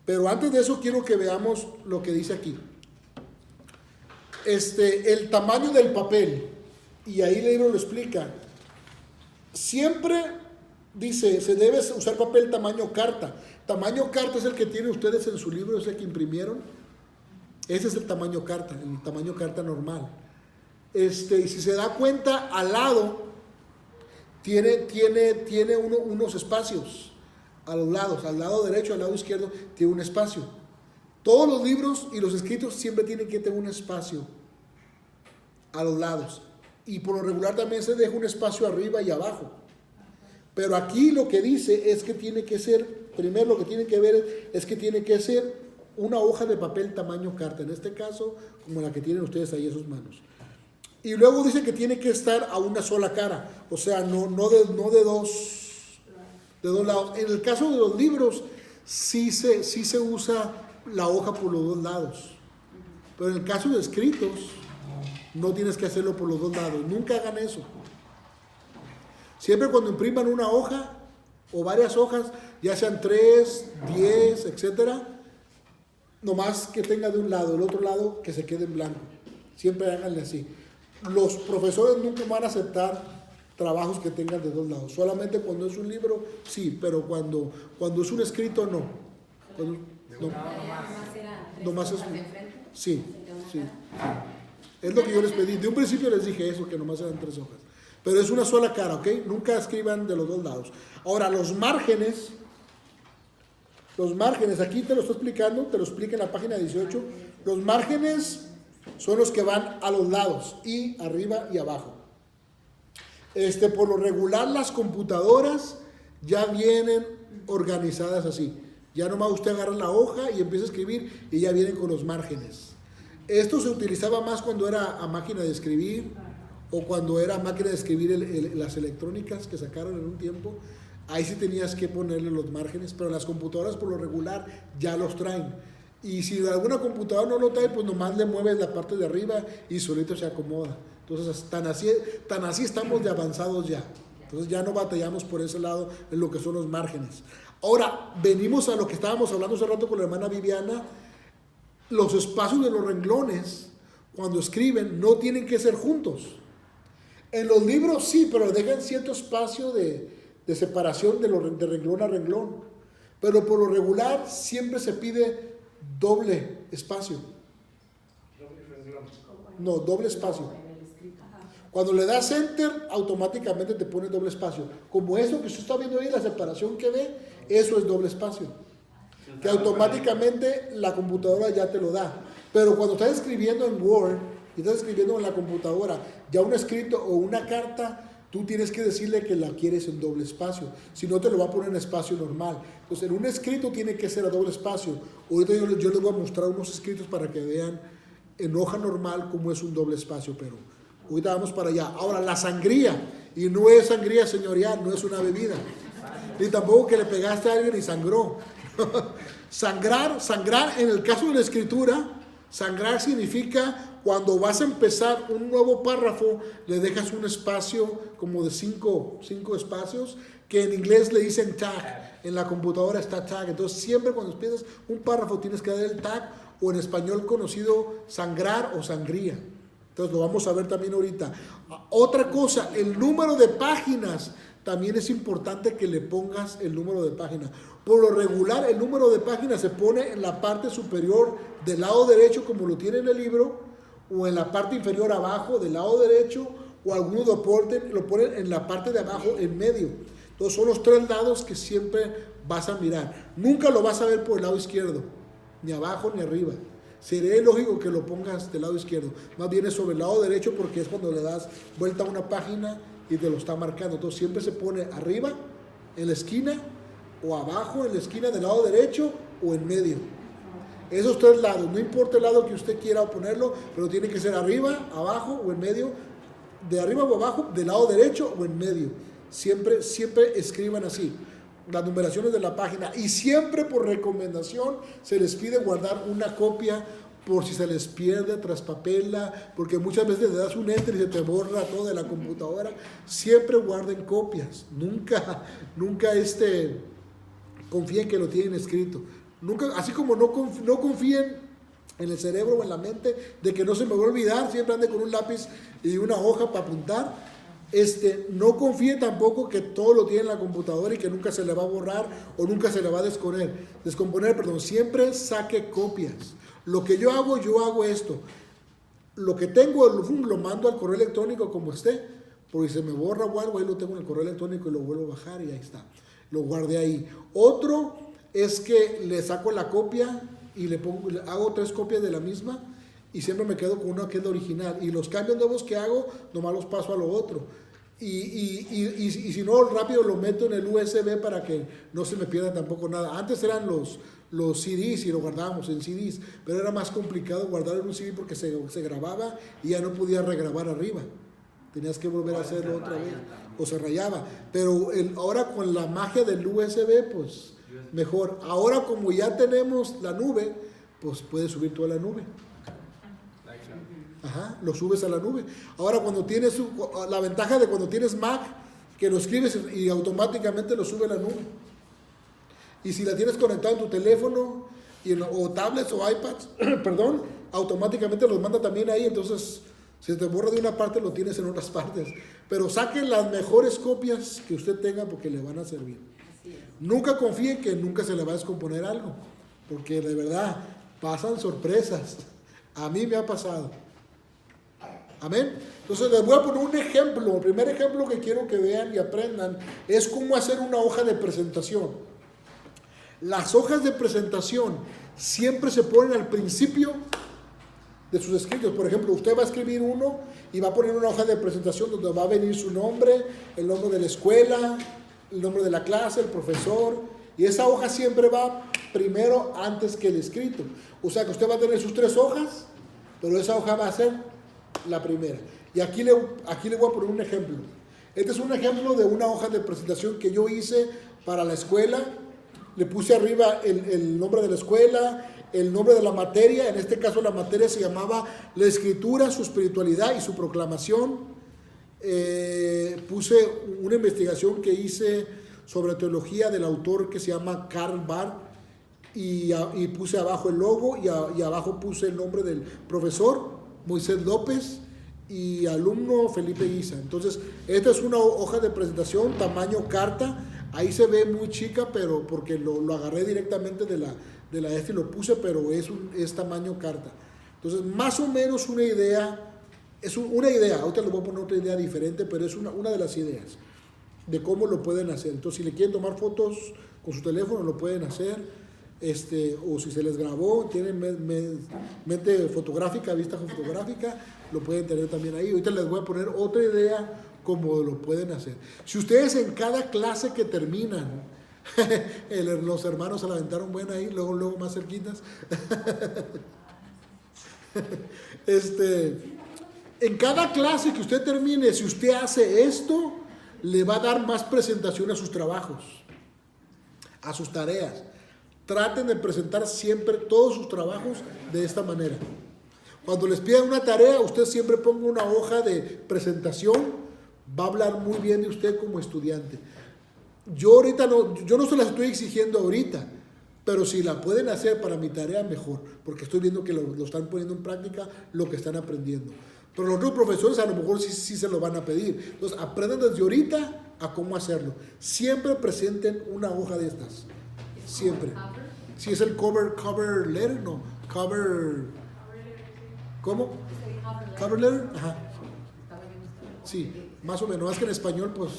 Speaker 1: Pero antes de eso quiero que veamos lo que dice aquí. El tamaño del papel, y ahí el libro lo explica. Siempre dice, se debe usar papel tamaño carta. Tamaño carta es el que tienen ustedes en su libro, ese que imprimieron. Ese es el tamaño carta normal. Y si se da cuenta, al lado tiene unos espacios a los lados, al lado derecho, al lado izquierdo tiene un espacio. Todos los libros y los escritos siempre tienen que tener un espacio a los lados, y por lo regular también se deja un espacio arriba y abajo. Pero aquí lo que dice es que tiene que ser, primero lo que tiene que ver es que tiene que ser una hoja de papel tamaño carta, en este caso como la que tienen ustedes ahí en sus manos. Y luego dice que tiene que estar a una sola cara, o sea, no de dos lados. En el caso de los libros, sí se usa la hoja por los dos lados. Pero en el caso de escritos, no tienes que hacerlo por los dos lados. Nunca hagan eso. Siempre cuando impriman una hoja o varias hojas, ya sean 3, 10, etcétera, nomás que tenga de un lado, el otro lado que se quede en blanco. Siempre háganle así. Los profesores nunca van a aceptar trabajos que tengan de dos lados. Solamente cuando es un libro, sí, pero cuando es un escrito, no. No. Nomás es sí. Es lo que yo les pedí. De un principio les dije eso, que nomás eran 3 hojas. Pero es una sola cara, ¿ok? Nunca escriban de los dos lados. Ahora, los márgenes, aquí te lo estoy explicando, te lo explica en la página 18. Los márgenes son los que van a los lados, y arriba y abajo. Por lo regular, las computadoras ya vienen organizadas así. Ya nomás usted agarra la hoja y empieza a escribir y ya vienen con los márgenes. Esto se utilizaba más cuando era a máquina de escribir o cuando era máquina de escribir las electrónicas que sacaron en un tiempo. Ahí sí tenías que ponerle los márgenes, pero las computadoras por lo regular ya los traen. Y si alguna computadora no lo trae, pues nomás le mueves la parte de arriba y solito se acomoda. Entonces, tan así estamos de avanzados ya. Entonces ya no batallamos por ese lado en lo que son los márgenes. Ahora, venimos a lo que estábamos hablando hace rato con la hermana Viviana. Los espacios de los renglones, cuando escriben, no tienen que ser juntos. En los libros sí, pero dejan cierto espacio de separación de renglón a renglón. Pero por lo regular siempre se pide doble espacio. No, doble espacio. Cuando le das enter, automáticamente te pone doble espacio. Como eso que usted está viendo ahí, la separación que ve, eso es doble espacio. Que automáticamente la computadora ya te lo da. Pero cuando estás escribiendo en Word y estás escribiendo en la computadora, ya un escrito o una carta, tú tienes que decirle que la quieres en doble espacio. Si no, te lo va a poner en espacio normal. Entonces, en un escrito tiene que ser a doble espacio. Ahorita yo les voy a mostrar unos escritos para que vean en hoja normal cómo es un doble espacio, pero ahorita vamos para allá. Ahora, la sangría, y no es sangría señorial, no es una bebida, ni tampoco que le pegaste a alguien y sangró. Sangrar en el caso de la escritura, sangrar significa cuando vas a empezar un nuevo párrafo, le dejas un espacio como de 5 espacios, que en inglés le dicen tag, en la computadora está tag. Entonces siempre cuando empiezas un párrafo tienes que dar el tag, o en español conocido sangrar o sangría. Entonces lo vamos a ver también ahorita. Otra cosa, el número de páginas, también es importante que le pongas el número de página. Por lo regular, el número de páginas se pone en la parte superior del lado derecho, como lo tiene en el libro, o en la parte inferior abajo del lado derecho, o algunos lo ponen en la parte de abajo en medio. Entonces son los 3 lados que siempre vas a mirar. Nunca lo vas a ver por el lado izquierdo, ni abajo ni arriba. Sería lógico que lo pongas del lado izquierdo. Más bien es sobre el lado derecho, porque es cuando le das vuelta a una página y te lo está marcando. Entonces siempre se pone arriba, en la esquina, o abajo, en la esquina del lado derecho, o en medio. Esos 3 lados, no importa el lado que usted quiera ponerlo, pero tiene que ser arriba, abajo o en medio, de arriba o abajo, del lado derecho o en medio. Siempre escriban así las numeraciones de la página, y siempre por recomendación se les pide guardar una copia por si se les pierde, traspapela, porque muchas veces le das un enter y se te borra todo de la computadora. Siempre guarden copias, nunca confíen que lo tienen escrito. Nunca, así como no confíen en el cerebro o en la mente de que no se me va a olvidar, siempre ande con un lápiz y una hoja para apuntar. No confíe tampoco que todo lo tiene en la computadora y que nunca se le va a borrar o nunca se le va a descomponer. Siempre saque copias. Lo que yo hago esto. Lo que tengo lo mando al correo electrónico como esté, porque si se me borra o algo, ahí lo tengo en el correo electrónico y lo vuelvo a bajar y ahí está. Lo guardé ahí. Otro es que le saco la copia y hago 3 copias de la misma, y siempre me quedo con una que es la original, y los cambios nuevos que hago nomás los paso a lo otro, y si no, rápido lo meto en el USB para que no se me pierda tampoco nada. Antes eran los CDs y lo guardábamos en CDs, pero era más complicado guardarlo en un CD porque se grababa y ya no podía regrabar arriba, tenías que volver a hacerlo otra vez o se rayaba. Pero ahora con la magia del USB, pues mejor. Ahora como ya tenemos la nube, pues puedes subir toda la nube. Ajá, lo subes a la nube. Ahora la ventaja de cuando tienes Mac, que lo escribes y automáticamente lo sube a la nube. Y si la tienes conectado en tu teléfono, o tablets o iPads, perdón, automáticamente los manda también ahí. Entonces, si te borra de una parte, lo tienes en otras partes. Pero saquen las mejores copias que usted tenga porque le van a servir. Nunca confíe que nunca se le va a descomponer algo, porque de verdad pasan sorpresas. A mí me ha pasado. Amén. Entonces les voy a poner un ejemplo. El primer ejemplo que quiero que vean y aprendan es cómo hacer una hoja de presentación. Las hojas de presentación siempre se ponen al principio de sus escritos. Por ejemplo, usted va a escribir uno y va a poner una hoja de presentación donde va a venir su nombre, el nombre de la escuela, el nombre de la clase, el profesor, y esa hoja siempre va primero antes que el escrito. O sea que usted va a tener sus 3 hojas, pero esa hoja va a ser la primera. Y aquí le voy a poner un ejemplo. Este es un ejemplo de una hoja de presentación que yo hice para la escuela. Le puse arriba el nombre de la escuela, el nombre de la materia. En este caso la materia se llamaba La Escritura, su espiritualidad y su proclamación. Puse una investigación que hice sobre teología del autor que se llama Karl Barth y puse abajo el logo y abajo puse el nombre del profesor Moisés López y alumno Felipe Guisa. Entonces esta es una hoja de presentación tamaño carta. Ahí se ve muy chica, pero porque lo agarré directamente de la y lo puse, pero es tamaño carta. Entonces más o menos una idea. Es una idea, ahorita les voy a poner otra idea diferente, pero es una de las ideas de cómo lo pueden hacer. Entonces, si le quieren tomar fotos con su teléfono, lo pueden hacer, o si se les grabó, tienen mente fotográfica, vista fotográfica, lo pueden tener también ahí. Ahorita les voy a poner otra idea cómo lo pueden hacer. Si ustedes en cada clase que terminan, los hermanos se la aventaron buena ahí, luego más cerquitas, en cada clase que usted termine, si usted hace esto, le va a dar más presentación a sus trabajos, a sus tareas. Traten de presentar siempre todos sus trabajos de esta manera. Cuando les pidan una tarea, usted siempre ponga una hoja de presentación. Va a hablar muy bien de usted como estudiante. Yo no se las estoy exigiendo ahorita, pero si la pueden hacer para mi tarea, mejor, porque estoy viendo que lo están poniendo en práctica lo que están aprendiendo. Pero los otros profesores a lo mejor sí se lo van a pedir. Entonces aprendan desde ahorita a cómo hacerlo. Siempre presenten una hoja de estas. Siempre. Si es el cover letter, no. ¿Cómo? Cover letter, ajá. Sí, más o menos. Más que en español, pues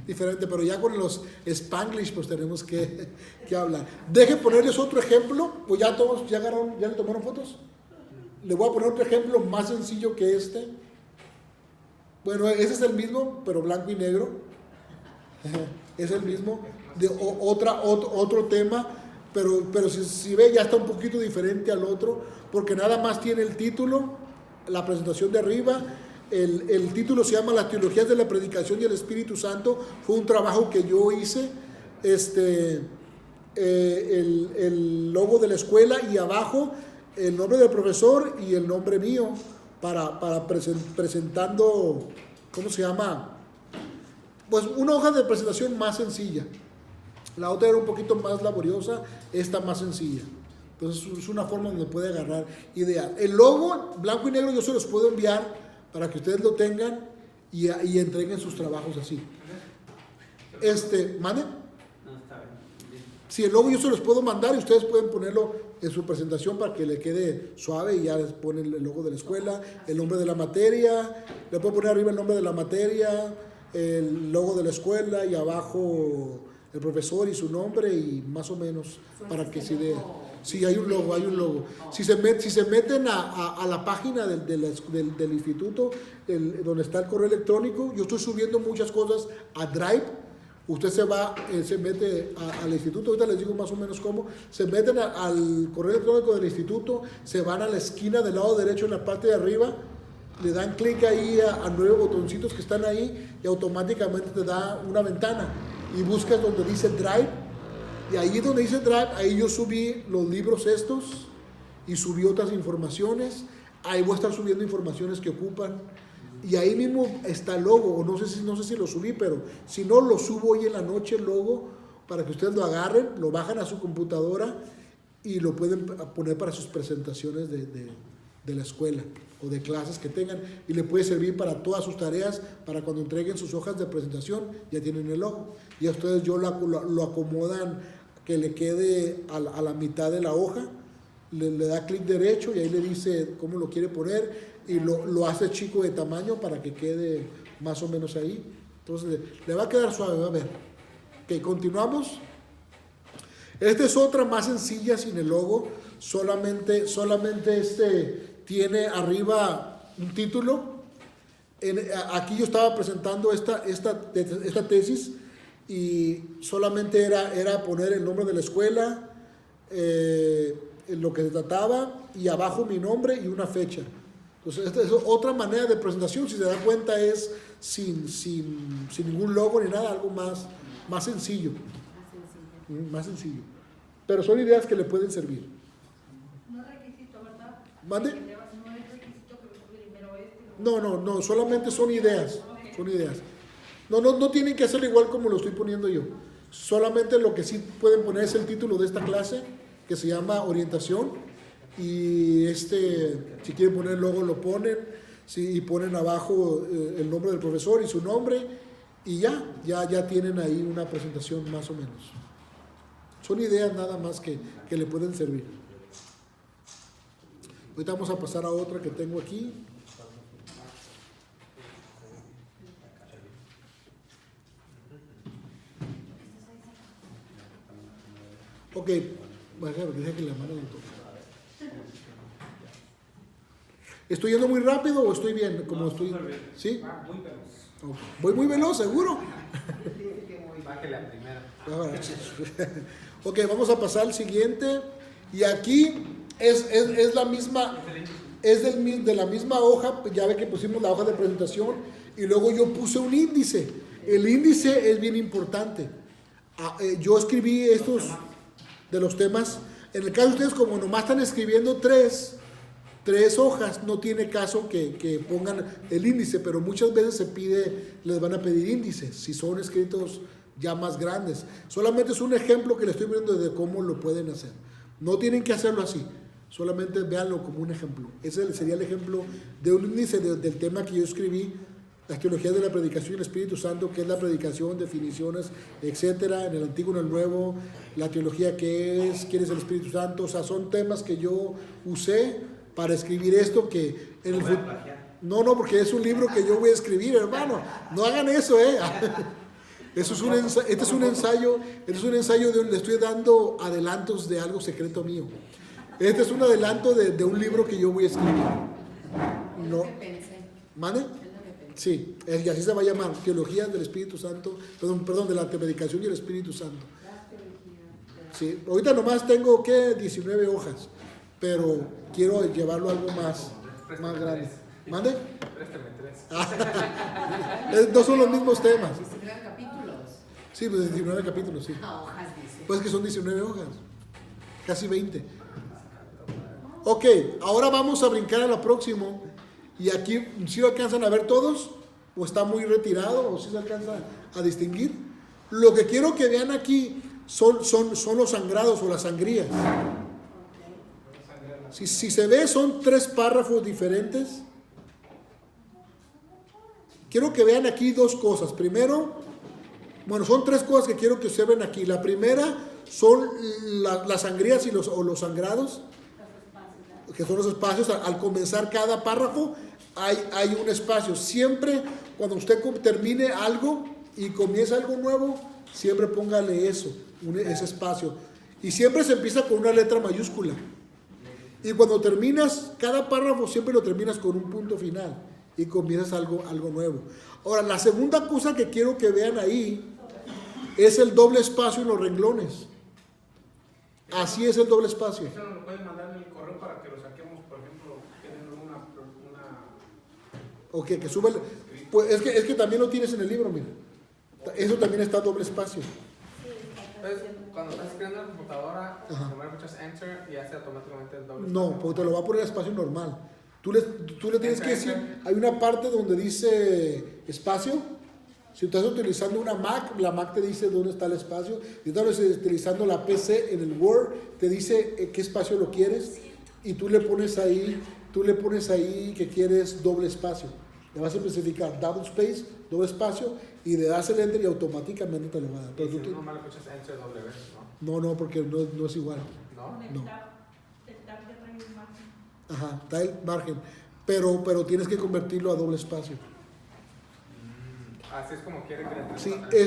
Speaker 1: diferente, pero ya con los Spanglish pues tenemos que hablar. Dejen ponerles otro ejemplo. Pues ya todos ya le tomaron fotos. Le voy a poner otro ejemplo más sencillo que este. Bueno, ese es el mismo, pero blanco y negro. Es el mismo, de otro tema, pero si ve ya está un poquito diferente al otro, porque nada más tiene el título, la presentación de arriba. El título se llama Las teologías de la predicación y el Espíritu Santo. Fue un trabajo que yo hice. El logo de la escuela y abajo el nombre del profesor y el nombre mío para presentando, ¿cómo se llama? Pues una hoja de presentación más sencilla. La otra era un poquito más laboriosa, esta más sencilla. Entonces es una forma donde puede agarrar ideal. El logo blanco y negro yo se los puedo enviar para que ustedes lo tengan y entreguen sus trabajos así. ¿Mande? Si el logo yo se los puedo mandar y ustedes pueden ponerlo en su presentación para que le quede suave y ya les ponen el logo de la escuela, el nombre de la materia, le puedo poner arriba el nombre de la materia, el logo de la escuela y abajo el profesor y su nombre y más o menos para que se vea. Sí, hay un logo. Si se meten a la página del instituto, donde está el correo electrónico, yo estoy subiendo muchas cosas a Drive. Usted se mete al instituto, ahorita les digo más o menos cómo, se meten al correo electrónico del instituto, se van a la esquina del lado derecho en la parte de arriba, le dan clic ahí a 9 botoncitos que están ahí y automáticamente te da una ventana y buscas donde dice Drive y ahí donde dice Drive, ahí yo subí los libros estos y subí otras informaciones. Ahí voy a estar subiendo informaciones que ocupan. Y ahí mismo está el logo, o no sé si lo subí, pero si no, lo subo hoy en la noche el logo para que ustedes lo agarren, lo bajan a su computadora y lo pueden poner para sus presentaciones de la escuela o de clases que tengan, y le puede servir para todas sus tareas, para cuando entreguen sus hojas de presentación, ya tienen el logo. Y a ustedes lo acomodan que le quede a la mitad de la hoja, le da clic derecho y ahí le dice cómo lo quiere poner, y lo hace chico de tamaño para que quede más o menos ahí. Entonces le va a quedar suave, va a ver. Ok, continuamos. Esta es otra más sencilla sin el logo, solamente tiene arriba un título. Aquí yo estaba presentando esta tesis y solamente era poner el nombre de la escuela, lo que se trataba, y abajo mi nombre y una fecha. Entonces, esta es otra manera de presentación, si se da cuenta, es sin ningún logo ni nada, algo más sencillo. Más sencillo. Pero son ideas que le pueden servir.
Speaker 3: No es requisito, ¿verdad?
Speaker 1: ¿Mande?
Speaker 3: No es requisito que lo primero
Speaker 1: No, solamente son ideas. Son ideas. No tienen que hacerlo igual como lo estoy poniendo yo. Solamente lo que sí pueden poner es el título de esta clase, que se llama orientación. Y si quieren poner el logo, lo ponen. Sí, y ponen abajo el nombre del profesor y su nombre. Y ya tienen ahí una presentación más o menos. Son ideas nada más que le pueden servir. Ahorita vamos a pasar a otra que tengo aquí. Ok, deja que la mano no toque. ¿Estoy yendo muy rápido o estoy bien? Como estoy. ¿Sí?
Speaker 4: Muy veloz.
Speaker 1: Okay. Voy muy veloz, seguro.
Speaker 4: Bájale a primera.
Speaker 1: Ok, vamos a pasar al siguiente. Y aquí es la misma, de la misma hoja. Ya ve que pusimos la hoja de presentación y luego yo puse un índice. El índice es bien importante. Yo escribí estos de los temas. En el caso de ustedes, como nomás están escribiendo tres hojas, no tiene caso que pongan el índice, pero muchas veces les van a pedir índices si son escritos ya más grandes. Solamente es un ejemplo que les estoy viendo de cómo lo pueden hacer. No tienen que hacerlo así, solamente véanlo como un ejemplo. Ese sería el ejemplo de un índice del tema que yo escribí, las teologías de la predicación y el Espíritu Santo, que es la predicación, definiciones, etcétera, en el Antiguo y en el Nuevo, la teología que es, quién es el Espíritu Santo. O sea, son temas que yo usé para escribir esto, que en el futuro... No, porque es un libro que yo voy a escribir, hermano. No hagan eso, Este es un ensayo de le estoy dando adelantos de algo secreto mío. Este es un adelanto de un libro que yo voy a escribir. No. ¿Mande? Sí, y así se va a llamar, Teología del Espíritu Santo, perdón, de la predicación y el Espíritu Santo. Sí, ahorita nomás tengo 19 hojas, pero quiero llevarlo a algo más grande. ¿Mande?
Speaker 4: Préstame 3.
Speaker 1: No son los mismos temas.
Speaker 2: 19 capítulos.
Speaker 1: Sí, pues 19 capítulos, sí.
Speaker 2: Hojas, dice.
Speaker 1: Pues que son 19 hojas, casi 20. Ok, ahora vamos a brincar a la próxima. Y aquí, ¿sí lo alcanzan a ver todos? ¿O está muy retirado? ¿O sí se alcanza a distinguir? Lo que quiero que vean aquí son los sangrados o las sangrías. Si se ve, son 3 párrafos diferentes. Quiero que vean aquí 2 cosas. Primero, son 3 cosas que quiero que observen aquí. La primera son las sangrías o los sangrados, que son los espacios. Al comenzar cada párrafo hay un espacio. Siempre cuando usted termine algo y comienza algo nuevo, siempre póngale ese espacio. Y siempre se empieza con una letra mayúscula. Y cuando terminas cada párrafo, siempre lo terminas con un punto final y comienzas algo nuevo. Ahora, la segunda cosa que quiero que vean ahí es el doble espacio en los renglones. Así es el doble espacio.
Speaker 4: Eso nos lo pueden mandar en el correo para que lo saquemos, por ejemplo, tienen una...
Speaker 1: Ok, que suba pues es que también lo tienes en el libro, mira. Eso también está doble espacio.
Speaker 4: Entonces, cuando estás escribiendo en la computadora, tomar muchos enter y hace automáticamente el doble espacio.
Speaker 1: No, porque te lo va a poner espacio normal. Tú le tienes que decir, hay una parte donde dice espacio. Si estás utilizando una Mac, la Mac te dice dónde está el espacio. Si estás utilizando la PC en el Word, te dice qué espacio lo quieres. Y tú le pones ahí que quieres doble espacio. Le vas a especificar double space, doble espacio, y le das el enter y automáticamente te lo va a dar.
Speaker 4: Y si no, nomás le escuchas enter doble vez, ¿no?
Speaker 1: No, porque no es igual.
Speaker 4: ¿No?
Speaker 3: Con el
Speaker 1: No.
Speaker 3: tab de raíz margen.
Speaker 1: Ajá, está el margen. Pero tienes que convertirlo a doble espacio.
Speaker 4: Así es como quiere que le entre.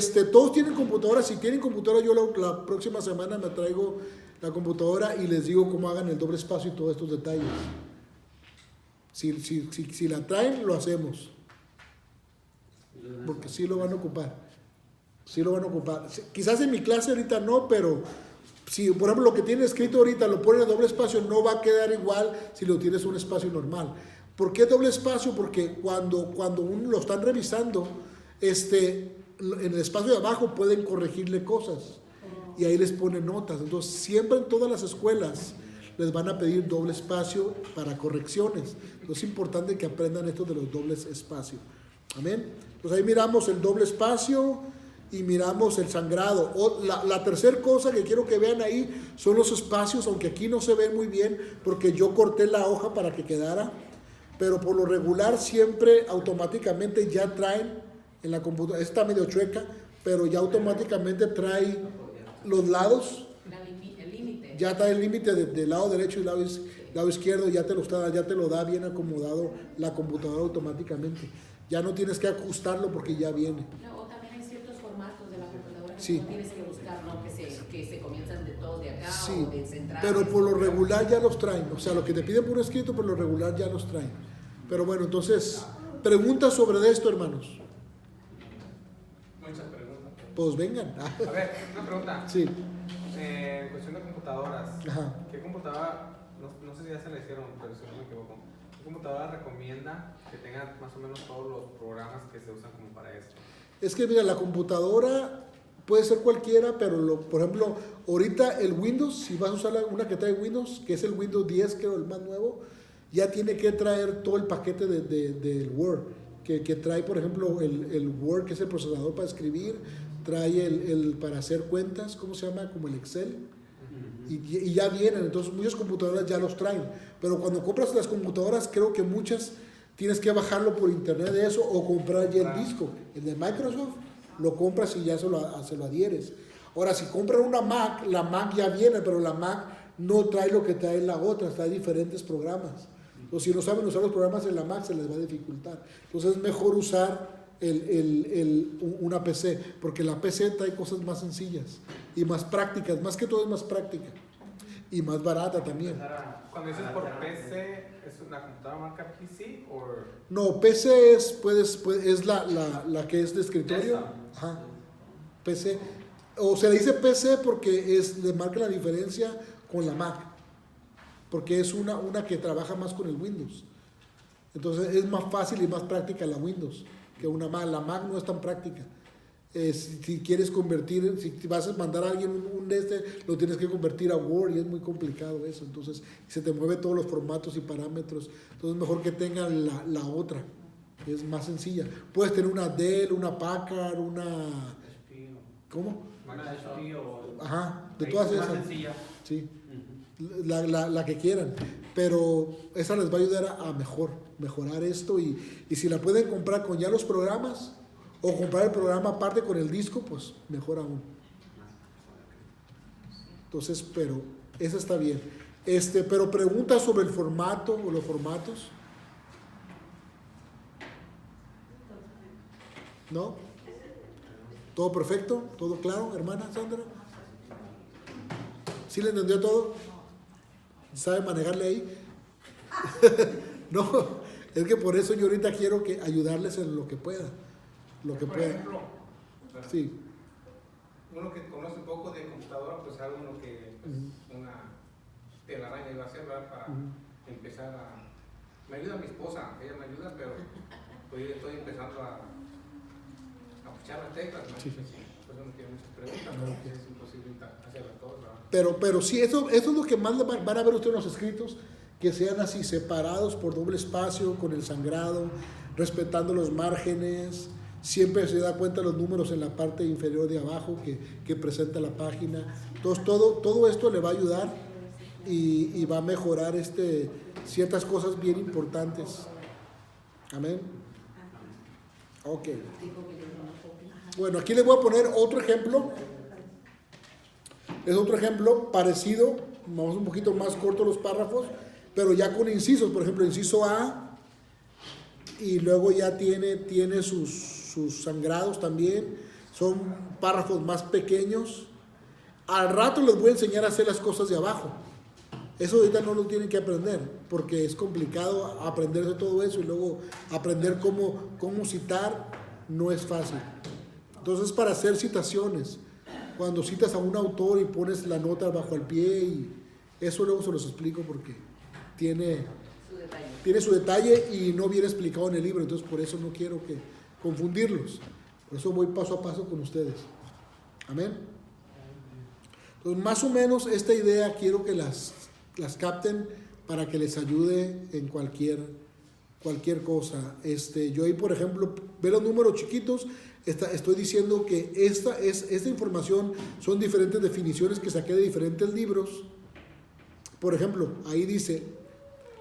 Speaker 1: Sí, todos tienen computadora. Si tienen computadora, yo la próxima semana me traigo la computadora y les digo cómo hagan el doble espacio y todos estos detalles. Si la traen, lo hacemos. Porque sí lo van a ocupar. Sí lo van a ocupar. Quizás en mi clase ahorita no, pero si por ejemplo lo que tiene escrito ahorita lo ponen a doble espacio, no va a quedar igual si lo tienes un espacio normal. ¿Por qué doble espacio? Porque cuando uno lo están revisando, en el espacio de abajo pueden corregirle cosas y ahí les ponen notas. Entonces siempre en todas las escuelas les van a pedir doble espacio para correcciones. Entonces es importante que aprendan esto de los dobles espacios. Amén. Entonces ahí miramos el doble espacio y miramos el sangrado. La tercera cosa que quiero que vean ahí son los espacios, aunque aquí no se ven muy bien porque yo corté la hoja para que quedara, pero por lo regular siempre automáticamente ya traen en la computadora, está medio chueca, pero ya automáticamente trae los lados,
Speaker 2: El límite.
Speaker 1: ya está el límite del lado derecho y lado izquierdo, ya te lo da bien acomodado la computadora automáticamente. Ya no tienes que ajustarlo porque ya viene.
Speaker 2: No, o también hay ciertos formatos de la computadora que
Speaker 1: Sí.
Speaker 2: no tienes que buscar, ¿no? Que se comienzan de todos de acá
Speaker 1: Sí,
Speaker 2: o de central.
Speaker 1: pero por lo regular ya los traen. O sea, lo que te piden por escrito, por lo regular ya los traen. Pero bueno, entonces, preguntas sobre esto, hermanos.
Speaker 4: Muchas preguntas.
Speaker 1: Pues vengan.
Speaker 4: A ver, una pregunta.
Speaker 1: Sí.
Speaker 4: En cuestión de computadoras.
Speaker 1: Ajá.
Speaker 4: ¿Qué computadora, no sé si ya se le hicieron, pero si no me equivoco, qué computadora recomienda que tenga más o menos todos los programas que se usan como para esto?
Speaker 1: Es que mira, la computadora puede ser cualquiera, pero por ejemplo, ahorita el Windows, si vas a usar una que trae Windows, que es el Windows 10, creo, el más nuevo, ya tiene que traer todo el paquete del Word, que trae, por ejemplo, el Word, que es el procesador para escribir, trae el para hacer cuentas, ¿cómo se llama? Como el Excel, y ya vienen. Entonces muchas computadoras ya los traen, pero cuando compras las computadoras, creo que muchas tienes que bajarlo por internet de eso o comprar ya el disco. El de Microsoft lo compras y ya se lo adhieres. Ahora, si compran una Mac, la Mac ya viene, pero la Mac no trae lo que trae la otra, trae diferentes programas. O si no saben usar los programas en la Mac, se les va a dificultar. Entonces es mejor usar una PC, porque la PC trae cosas más sencillas y más prácticas, más que todo es más práctica y más barata también.
Speaker 4: Cuando dices por PC, ¿es una computadora marca PC o...?
Speaker 1: No, PC es la que es de escritorio. Ajá. PC. O se le dice PC porque le marca la diferencia con la Mac. Porque es una que trabaja más con el Windows. Entonces es más fácil y más práctica la Windows que una Mac. La Mac no es tan práctica. Si quieres convertir, si vas a mandar a alguien lo tienes que convertir a Word y es muy complicado eso. Entonces se te mueve todos los formatos y parámetros. Entonces mejor que tengan la otra, que es más sencilla. Puedes tener una Dell, una Packard, una... ¿Cómo?
Speaker 5: Una HP o...
Speaker 1: Ajá, de todas esas.
Speaker 5: Más sencilla.
Speaker 1: Sí, la que quieran. Pero esa les va a ayudar a mejorar esto y si la pueden comprar con ya los programas o comprar el programa aparte con el disco, pues mejor aún. Entonces, pero esa está bien. Pero preguntas sobre el formato o los formatos. ¿No? ¿Todo perfecto? ¿Todo claro, hermana Sandra? ¿Sí le entendió todo? ¿Sabe manejarle ahí? No, es que por eso yo ahorita quiero ayudarles en lo que pueda.
Speaker 4: Por ejemplo,
Speaker 1: Sí.
Speaker 4: uno que conoce poco de computadora, pues sabe uno que pues, una telaraña iba a hacer, ¿verdad? Para empezar a... Me ayuda mi esposa, ella me ayuda, pero pues yo estoy empezando a puchar las teclas, ¿no?
Speaker 1: Sí.
Speaker 4: Pues uno tiene muchas preguntas, ¿no? Es imposible hacerlas todas, ¿verdad?
Speaker 1: Pero sí, eso es lo que más van a ver ustedes en los escritos, que sean así, separados por doble espacio, con el sangrado, respetando los márgenes. Siempre se da cuenta los números en la parte inferior de abajo que presenta la página. Entonces todo esto le va a ayudar y va a mejorar ciertas cosas bien importantes. Amén. Ok. Bueno, aquí les voy a poner otro ejemplo. Es otro ejemplo parecido, vamos un poquito más corto los párrafos, pero ya con incisos. Por ejemplo, inciso A, y luego ya tiene sus sangrados también. Son párrafos más pequeños. Al rato les voy a enseñar a hacer las cosas de abajo. Eso ahorita no lo tienen que aprender, porque es complicado aprenderse todo eso y luego aprender cómo citar no es fácil. Entonces, para hacer citaciones, cuando citas a un autor y pones la nota bajo el pie, y eso luego se los explico porque tiene su detalle y no viene explicado en el libro, entonces por eso no quiero confundirlos. Por eso voy paso a paso con ustedes. Amén. Entonces, más o menos esta idea quiero que las capten para que les ayude en cualquier cosa. Yo ahí, por ejemplo, ve los números chiquitos. Estoy diciendo que esta información son diferentes definiciones que saqué de diferentes libros. Por ejemplo, ahí dice: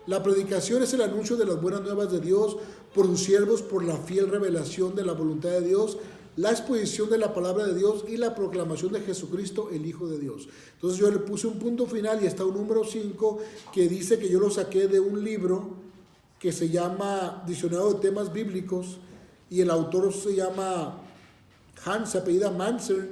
Speaker 1: la predicación es el anuncio de las buenas nuevas de Dios por sus siervos, por la fiel revelación de la voluntad de Dios, la exposición de la palabra de Dios y la proclamación de Jesucristo, el Hijo de Dial. Entonces yo le puse un punto final y está un número 5 que dice que yo lo saqué de un libro que se llama Diccionario de Temas Bíblicos, y el autor se llama Hans, se apellida Manser,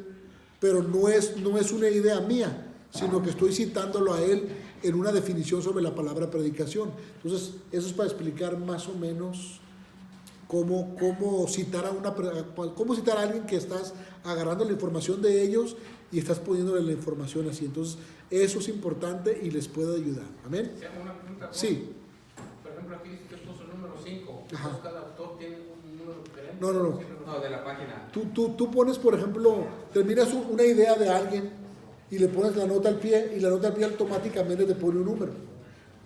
Speaker 1: pero no es una idea mía, sino que estoy citándolo a él en una definición sobre la palabra predicación. Entonces, eso es para explicar más o menos cómo citar a alguien que estás agarrando la información de ellos y estás poniéndole la información así. Entonces, eso es importante y les puede ayudar. Amén.
Speaker 4: Una pregunta,
Speaker 1: sí.
Speaker 4: Por ejemplo, aquí dice que puso el número 5. Cada autor tiene un número diferente.
Speaker 5: No, de la página.
Speaker 1: Tú pones, por ejemplo, terminas una idea de alguien y le pones la nota al pie, y la nota al pie automáticamente te pone un número.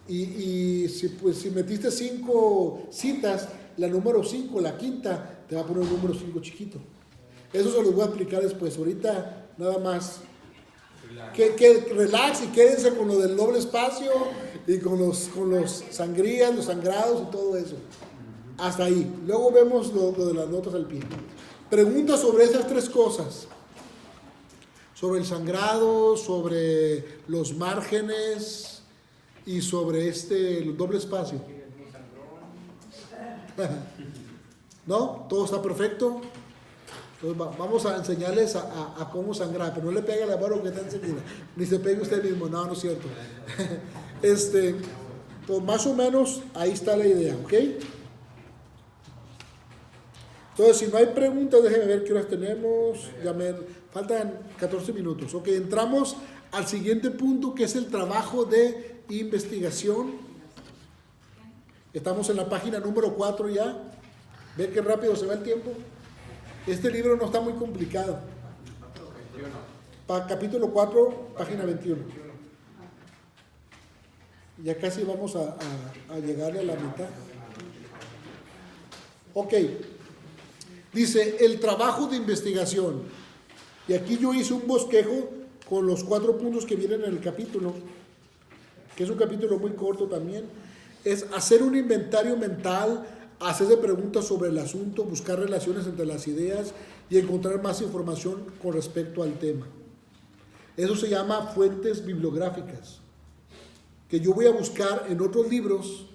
Speaker 1: Y si metiste 5 citas, la número 5, la quinta, te va a poner el número 5 chiquito. Eso se los voy a explicar después. Ahorita nada más que relax y quédense con lo del doble espacio y con los sangrías, los sangrados y todo eso. Hasta ahí. Luego vemos lo de las notas al pie. Preguntas sobre esas 3 cosas. Sobre el sangrado, sobre los márgenes y sobre el doble espacio. ¿No? ¿Todo está perfecto? Entonces vamos a enseñarles a cómo sangrar, pero no le pegue la mano que está enseguida, ni se pegue usted mismo. No es cierto. Pues más o menos ahí está la idea, ¿ok? Entonces, si no hay preguntas, déjenme ver qué horas tenemos. Faltan 14 minutos. Ok, entramos al siguiente punto, que es el trabajo de investigación. Estamos en la página número 4 ya. ¿Ve qué rápido se va el tiempo? Este libro no está muy complicado. Capítulo 4, página 21. Ya casi vamos a llegarle a la mitad. Ok. Dice, el trabajo de investigación. Y aquí yo hice un bosquejo con los 4 puntos que vienen en el capítulo, que es un capítulo muy corto también. Es hacer un inventario mental, hacerse preguntas sobre el asunto, buscar relaciones entre las ideas y encontrar más información con respecto al tema. Eso se llama fuentes bibliográficas, que yo voy a buscar en otros libros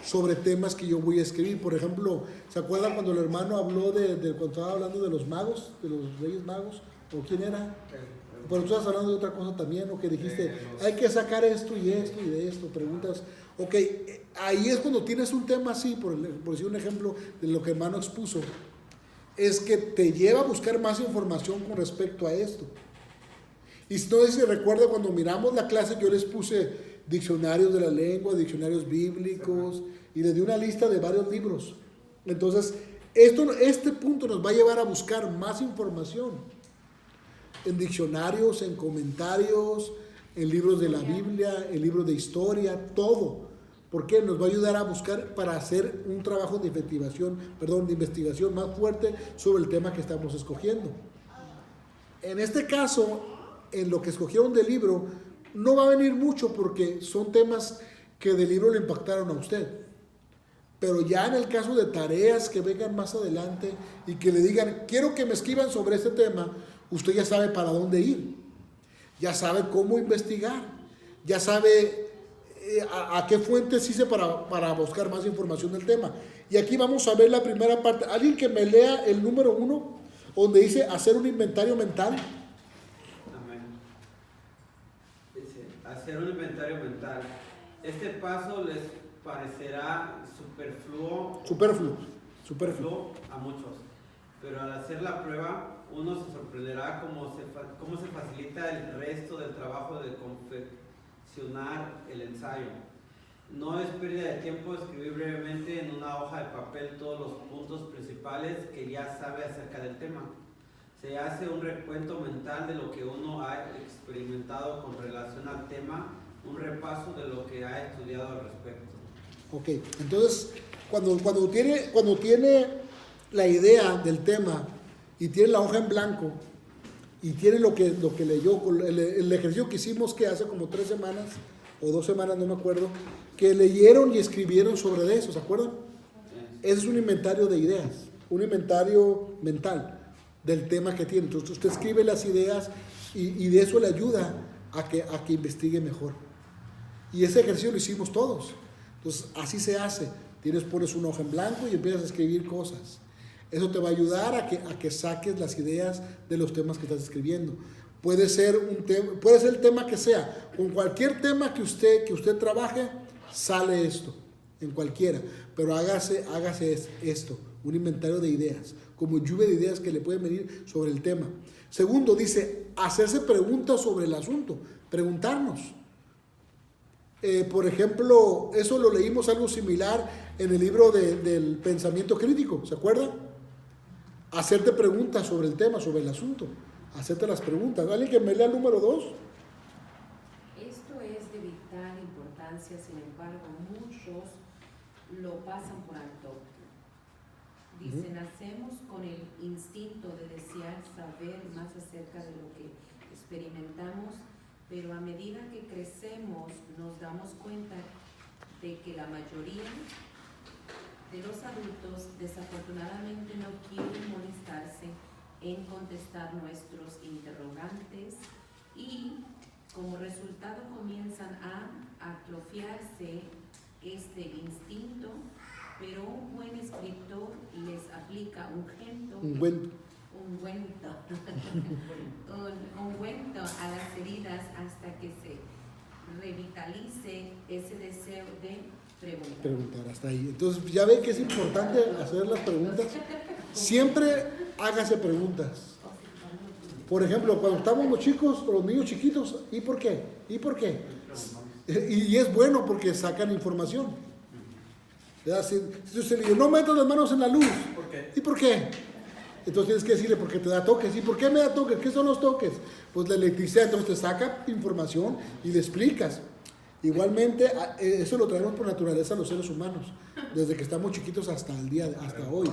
Speaker 1: sobre temas que yo voy a escribir. Por ejemplo, ¿se acuerdan cuando el hermano habló cuando estaba hablando de los magos, de los reyes magos? ¿O quién era? Pero tú estás hablando de otra cosa también, o que dijiste, hay que sacar esto y de esto, preguntas. Ok, ahí es cuando tienes un tema así, por decir un ejemplo de lo que el hermano expuso, es que te lleva a buscar más información con respecto a esto. Y si no sé si recuerda, cuando miramos la clase, yo les puse diccionarios de la lengua, diccionarios bíblicos, y les di una lista de varios libros. Entonces, este punto nos va a llevar a buscar más información en diccionarios, en comentarios, en libros de la Biblia, en libros de historia, todo. ¿Por qué? Nos va a ayudar a buscar para hacer un trabajo de investigación más fuerte sobre el tema que estamos escogiendo. En este caso, en lo que escogieron del libro, no va a venir mucho porque son temas que del libro le impactaron a usted. Pero ya en el caso de tareas que vengan más adelante y que le digan, quiero que me escriban sobre este tema, usted ya sabe para dónde ir, ya sabe cómo investigar, ya sabe a qué fuentes hice para buscar más información del tema. Y aquí vamos a ver la primera parte. Alguien que me lea el número 1, donde dice hacer un inventario mental.
Speaker 6: Amén. Dice, hacer un inventario mental. Este paso les parecerá superfluo a muchos, pero al hacer la prueba uno se sorprenderá cómo se facilita el resto del trabajo de confeccionar el ensayo. No es pérdida de tiempo escribir brevemente en una hoja de papel todos los puntos principales que ya sabe acerca del tema. Se hace un recuento mental de lo que uno ha experimentado con relación al tema, un repaso de lo que ha estudiado al respecto.
Speaker 1: Ok, entonces cuando tiene la idea del tema y tiene la hoja en blanco y tiene lo que leyó, el ejercicio que hicimos que hace como 3 semanas o 2 semanas, no me acuerdo, que leyeron y escribieron sobre eso, ¿se acuerdan? Ese es un inventario de ideas, un inventario mental del tema que tiene. Entonces usted escribe las ideas y de eso le ayuda a que investigue mejor. Y ese ejercicio lo hicimos todos. Entonces así se hace. Pones una hoja en blanco y empiezas a escribir cosas. Eso te va a ayudar a que saques las ideas de los temas que estás escribiendo. Puede ser el tema que sea. Con cualquier tema que usted trabaje, sale esto, en cualquiera. Pero hágase esto, un inventario de ideas, como lluvia de ideas que le pueden venir sobre el tema. Segundo, dice, hacerse preguntas sobre el asunto, preguntarnos. Por ejemplo, eso lo leímos algo similar en el libro del pensamiento crítico, ¿se acuerdan? Hacerte preguntas sobre el tema, sobre el asunto. Hacerte las preguntas. ¿Alguien que me lea el número 2?
Speaker 2: Esto es de vital importancia, sin embargo, muchos lo pasan por alto. Dice, nacemos con el instinto de desear saber más acerca de lo que experimentamos, pero a medida que crecemos nos damos cuenta de que la mayoría de los adultos desafortunadamente no quieren molestarse en contestar nuestros interrogantes y como resultado comienzan a atrofiarse este instinto, pero un buen escritor les aplica ungüento a las heridas hasta que se revitalice ese deseo de
Speaker 1: preguntar. Hasta ahí. Entonces ya ve que es importante hacer las preguntas. Siempre hágase preguntas. Por ejemplo, cuando estamos los chicos, los niños chiquitos, ¿y por qué? ¿Y por qué? Y es bueno porque sacan información. Si usted le dice, no metas las manos en la luz.
Speaker 5: ¿Por qué?
Speaker 1: ¿Y por qué? Entonces tienes que decirle, porque te da toques. ¿Y por qué me da toques? ¿Qué son los toques? Pues la electricidad. Entonces te saca información y le explicas. Igualmente, eso lo traemos por naturaleza a los seres humanos, desde que estamos chiquitos hasta hoy.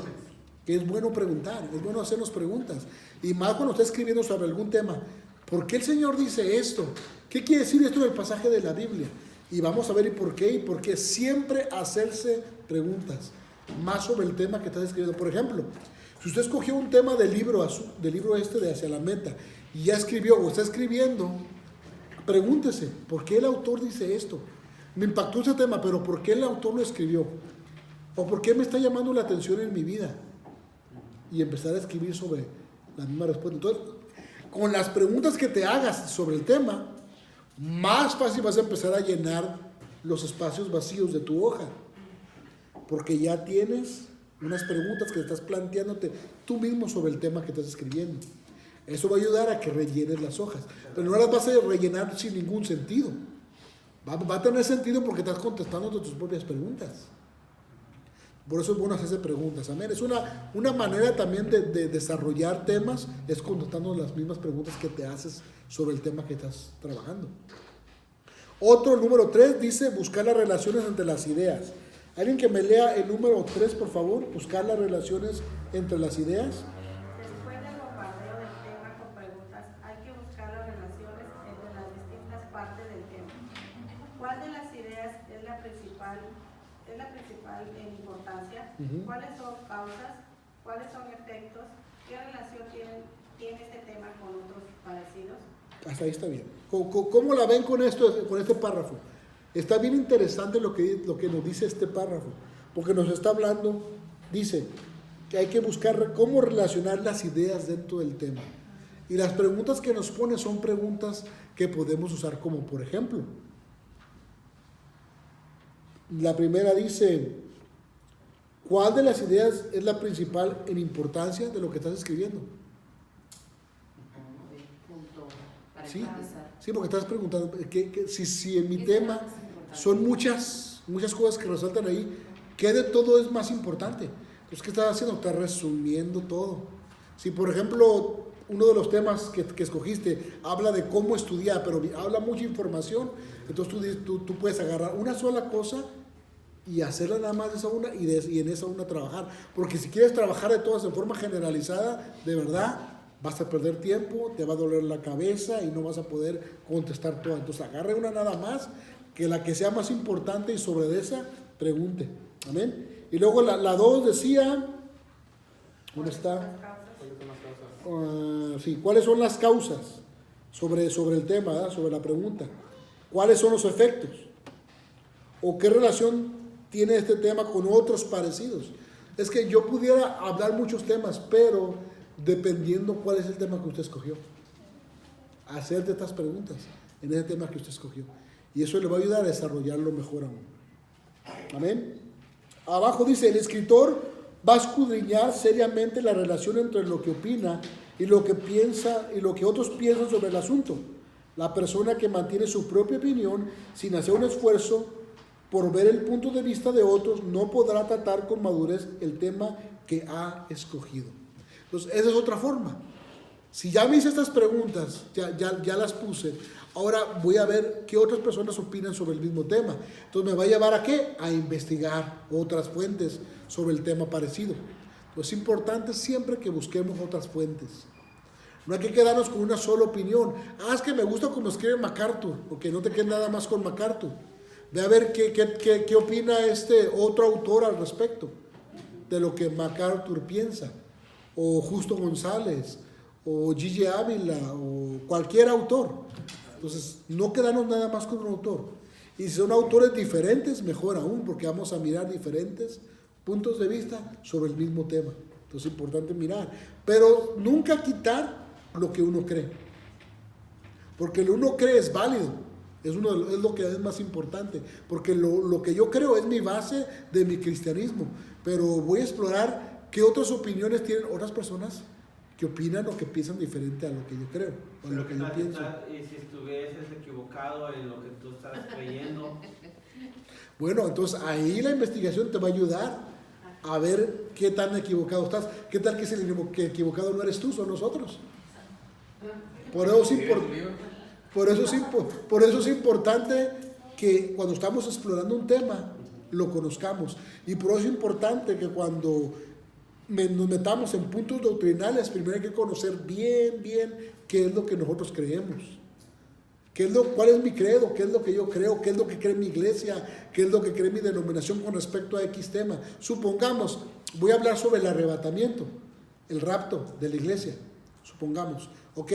Speaker 1: Que es bueno preguntar, es bueno hacernos preguntas. Y más cuando está escribiendo sobre algún tema. ¿Por qué el Señor dice esto? ¿Qué quiere decir esto del pasaje de la Biblia? Y vamos a ver y por qué siempre hacerse preguntas más sobre el tema que está escribiendo. Por ejemplo, si usted escogió un tema del libro de Hacia la Meta y ya escribió o está escribiendo, pregúntese, ¿por qué el autor dice esto? Me impactó ese tema, pero ¿por qué el autor lo escribió? ¿O por qué me está llamando la atención en mi vida? Y empezar a escribir sobre la misma respuesta. Entonces, con las preguntas que te hagas sobre el tema, más fácil vas a empezar a llenar los espacios vacíos de tu hoja. Porque ya tienes unas preguntas que estás planteándote tú mismo sobre el tema que estás escribiendo. Eso va a ayudar a que rellenes las hojas. Pero no las vas a rellenar sin ningún sentido. Va a tener sentido porque estás contestando tus propias preguntas. Por eso es bueno hacerse preguntas. Amén. Es una manera también de desarrollar temas, es contestando las mismas preguntas que te haces sobre el tema que estás trabajando. Otro, el número 3, dice buscar las relaciones entre las ideas. ¿Alguien que me lea el número 3, por favor? Buscar las relaciones entre las ideas.
Speaker 7: Después del bombardeo del tema con preguntas, hay que buscar las relaciones entre las distintas partes del tema. ¿Cuál de las ideas es la principal en importancia? ¿Cuáles son causas? ¿Cuáles son efectos? ¿Qué relación tiene este tema con otros parecidos?
Speaker 1: Hasta ahí está bien. ¿Cómo la ven con este párrafo? Está bien interesante lo que nos dice este párrafo, porque nos está hablando, dice, que hay que buscar cómo relacionar las ideas dentro del tema. Y las preguntas que nos pone son preguntas que podemos usar como, por ejemplo, la primera dice, ¿cuál de las ideas es la principal en importancia de lo que estás escribiendo?
Speaker 2: Punto para
Speaker 1: Sí,
Speaker 2: empezar.
Speaker 1: sí, porque estás preguntando si en mi
Speaker 2: ¿Qué
Speaker 1: tema
Speaker 2: es lo más importante?
Speaker 1: son muchas cosas que resaltan ahí, ¿qué de todo es más importante? Entonces, ¿qué estás haciendo? Estás resumiendo todo. Si, por ejemplo, uno de los temas que escogiste habla de cómo estudiar, pero habla mucha información, entonces tú puedes agarrar una sola cosa y hacerla nada más de esa una y en esa una trabajar. Porque si quieres trabajar de todas en forma generalizada, de verdad, vas a perder tiempo, te va a doler la cabeza y no vas a poder contestar todas. Entonces agarre una nada más, que la que sea más importante y sobre esa, pregunte. Amén. Y luego la 2 decía, ¿dónde está? Sí, ¿cuáles son las causas sobre el tema, ¿verdad? Sobre la pregunta? ¿Cuáles son los efectos? ¿O qué relación tiene este tema con otros parecidos? Es que yo pudiera hablar muchos temas, pero dependiendo cuál es el tema que usted escogió. Hacerte estas preguntas en ese tema que usted escogió. Y eso le va a ayudar a desarrollarlo mejor aún. Amén. Abajo dice, el escritor va a escudriñar seriamente la relación entre lo que opina y lo que piensa y lo que otros piensan sobre el asunto. La persona que mantiene su propia opinión sin hacer un esfuerzo por ver el punto de vista de otros no podrá tratar con madurez el tema que ha escogido. Entonces, esa es otra forma. Si ya me hice estas preguntas, ya las puse, ahora voy a ver qué otras personas opinan sobre el mismo tema. Entonces, ¿me va a llevar a qué? A investigar otras fuentes sobre el tema parecido. Entonces, es importante siempre que busquemos otras fuentes. No hay que quedarnos con una sola opinión. Es que me gusta como escribe MacArthur, porque no te quedes nada más con MacArthur. Ve a ver qué opina este otro autor al respecto de lo que MacArthur piensa, o Justo González, o Gigi Ávila, o cualquier autor. Entonces, no quedarnos nada más con un autor. Y si son autores diferentes, mejor aún, porque vamos a mirar diferentes puntos de vista sobre el mismo tema. Entonces, es importante mirar. Pero nunca quitar lo que uno cree. Porque lo uno cree es válido. Es lo que es más importante. Porque lo que yo creo es mi base de mi cristianismo. Pero voy a explorar qué otras opiniones tienen otras personas que opinan o que piensan diferente a lo que yo creo, o a lo que yo pienso.
Speaker 6: Y si estuvieses equivocado en lo que tú estás creyendo.
Speaker 1: Bueno, entonces ahí la investigación te va a ayudar a ver qué tan equivocado estás. ¿Qué tal que el equivocado no eres tú, son nosotros? Por eso es importante que cuando estamos explorando un tema, lo conozcamos. Y por eso es importante que cuando nos metamos en puntos doctrinales, primero hay que conocer bien qué es lo que nosotros creemos. ¿Cuál es mi credo? ¿Qué es lo que yo creo? ¿Qué es lo que cree mi iglesia? ¿Qué es lo que cree mi denominación con respecto a X tema? Supongamos, voy a hablar sobre el arrebatamiento, el rapto de la iglesia. Supongamos, ok,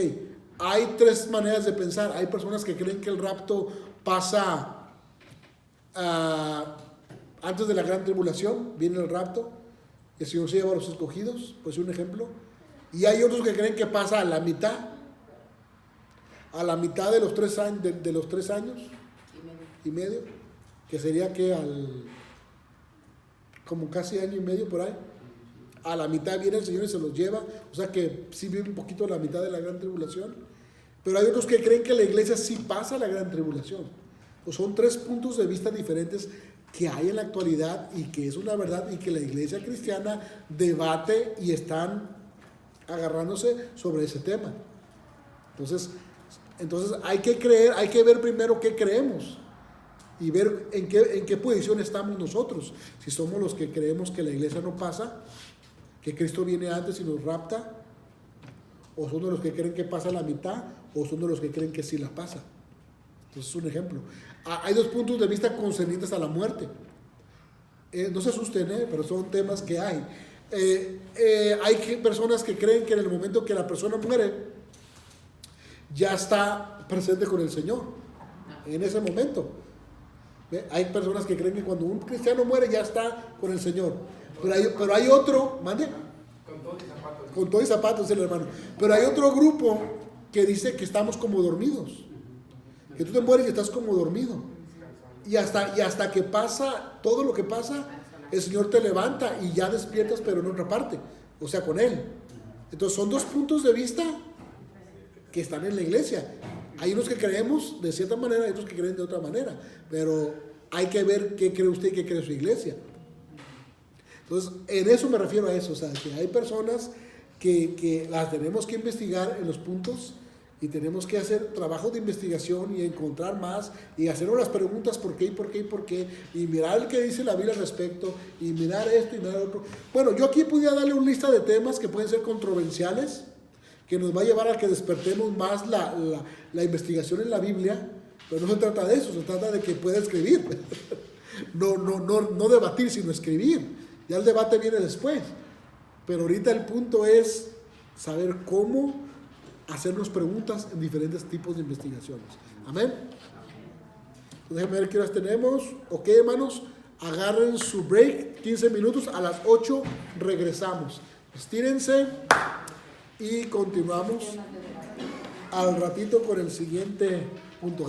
Speaker 1: hay 3 maneras de pensar. Hay personas que creen que el rapto pasa antes de la gran tribulación, viene el rapto, el Señor se lleva a los escogidos, pues un ejemplo. Y hay otros que creen que pasa a la mitad de los 3 años, de los 3 años y medio, que sería que como casi año y medio por ahí. A la mitad viene el Señor y se los lleva, o sea que sí vive un poquito a la mitad de la gran tribulación. Pero hay otros que creen que la iglesia sí pasa la gran tribulación. Pues son 3 puntos de vista diferentes que hay en la actualidad y que es una verdad y que la iglesia cristiana debate y están agarrándose sobre ese tema. Entonces, Entonces hay que creer, hay que ver primero qué creemos y ver en qué posición estamos nosotros. Si somos los que creemos que la iglesia no pasa, que Cristo viene antes y nos rapta, o son de los que creen que pasa la mitad, o son de los que creen que sí la pasa. Entonces es un ejemplo. Hay dos puntos de vista concernientes a la muerte. No se asusten, pero son temas que hay. Hay personas que creen que en el momento que la persona muere, ya está presente con el Señor. En ese momento. Hay personas que creen que cuando un cristiano muere, ya está con el Señor. Pero hay otro, mande. Con todo y zapatos, dice el hermano. Pero hay otro grupo que dice que estamos como dormidos. Que tú te mueres y estás como dormido. Y hasta que pasa todo lo que pasa, el Señor te levanta y ya despiertas, pero en otra parte. O sea, con Él. Entonces son dos puntos de vista que están en la iglesia. Hay unos que creemos de cierta manera y otros que creen de otra manera. Pero hay que ver qué cree usted y qué cree su iglesia. Entonces, en eso me refiero a eso. O sea, que hay personas que las tenemos que investigar en los puntos y tenemos que hacer trabajo de investigación y encontrar más y hacernos las preguntas por qué y por qué y por qué y mirar el que dice la Biblia al respecto y mirar esto y mirar otro. Bueno, yo aquí podría darle una lista de temas que pueden ser controversiales, que nos va a llevar a que despertemos más la investigación en la Biblia, pero no se trata de eso, se trata de que pueda escribir. No debatir, sino escribir. Ya el debate viene después. Pero ahorita el punto es saber cómo hacernos preguntas en diferentes tipos de investigaciones. Amén. Déjenme ver qué horas tenemos. Ok, hermanos, agarren su break, 15 minutos, a las 8 regresamos. Estírense y continuamos al ratito con el siguiente punto.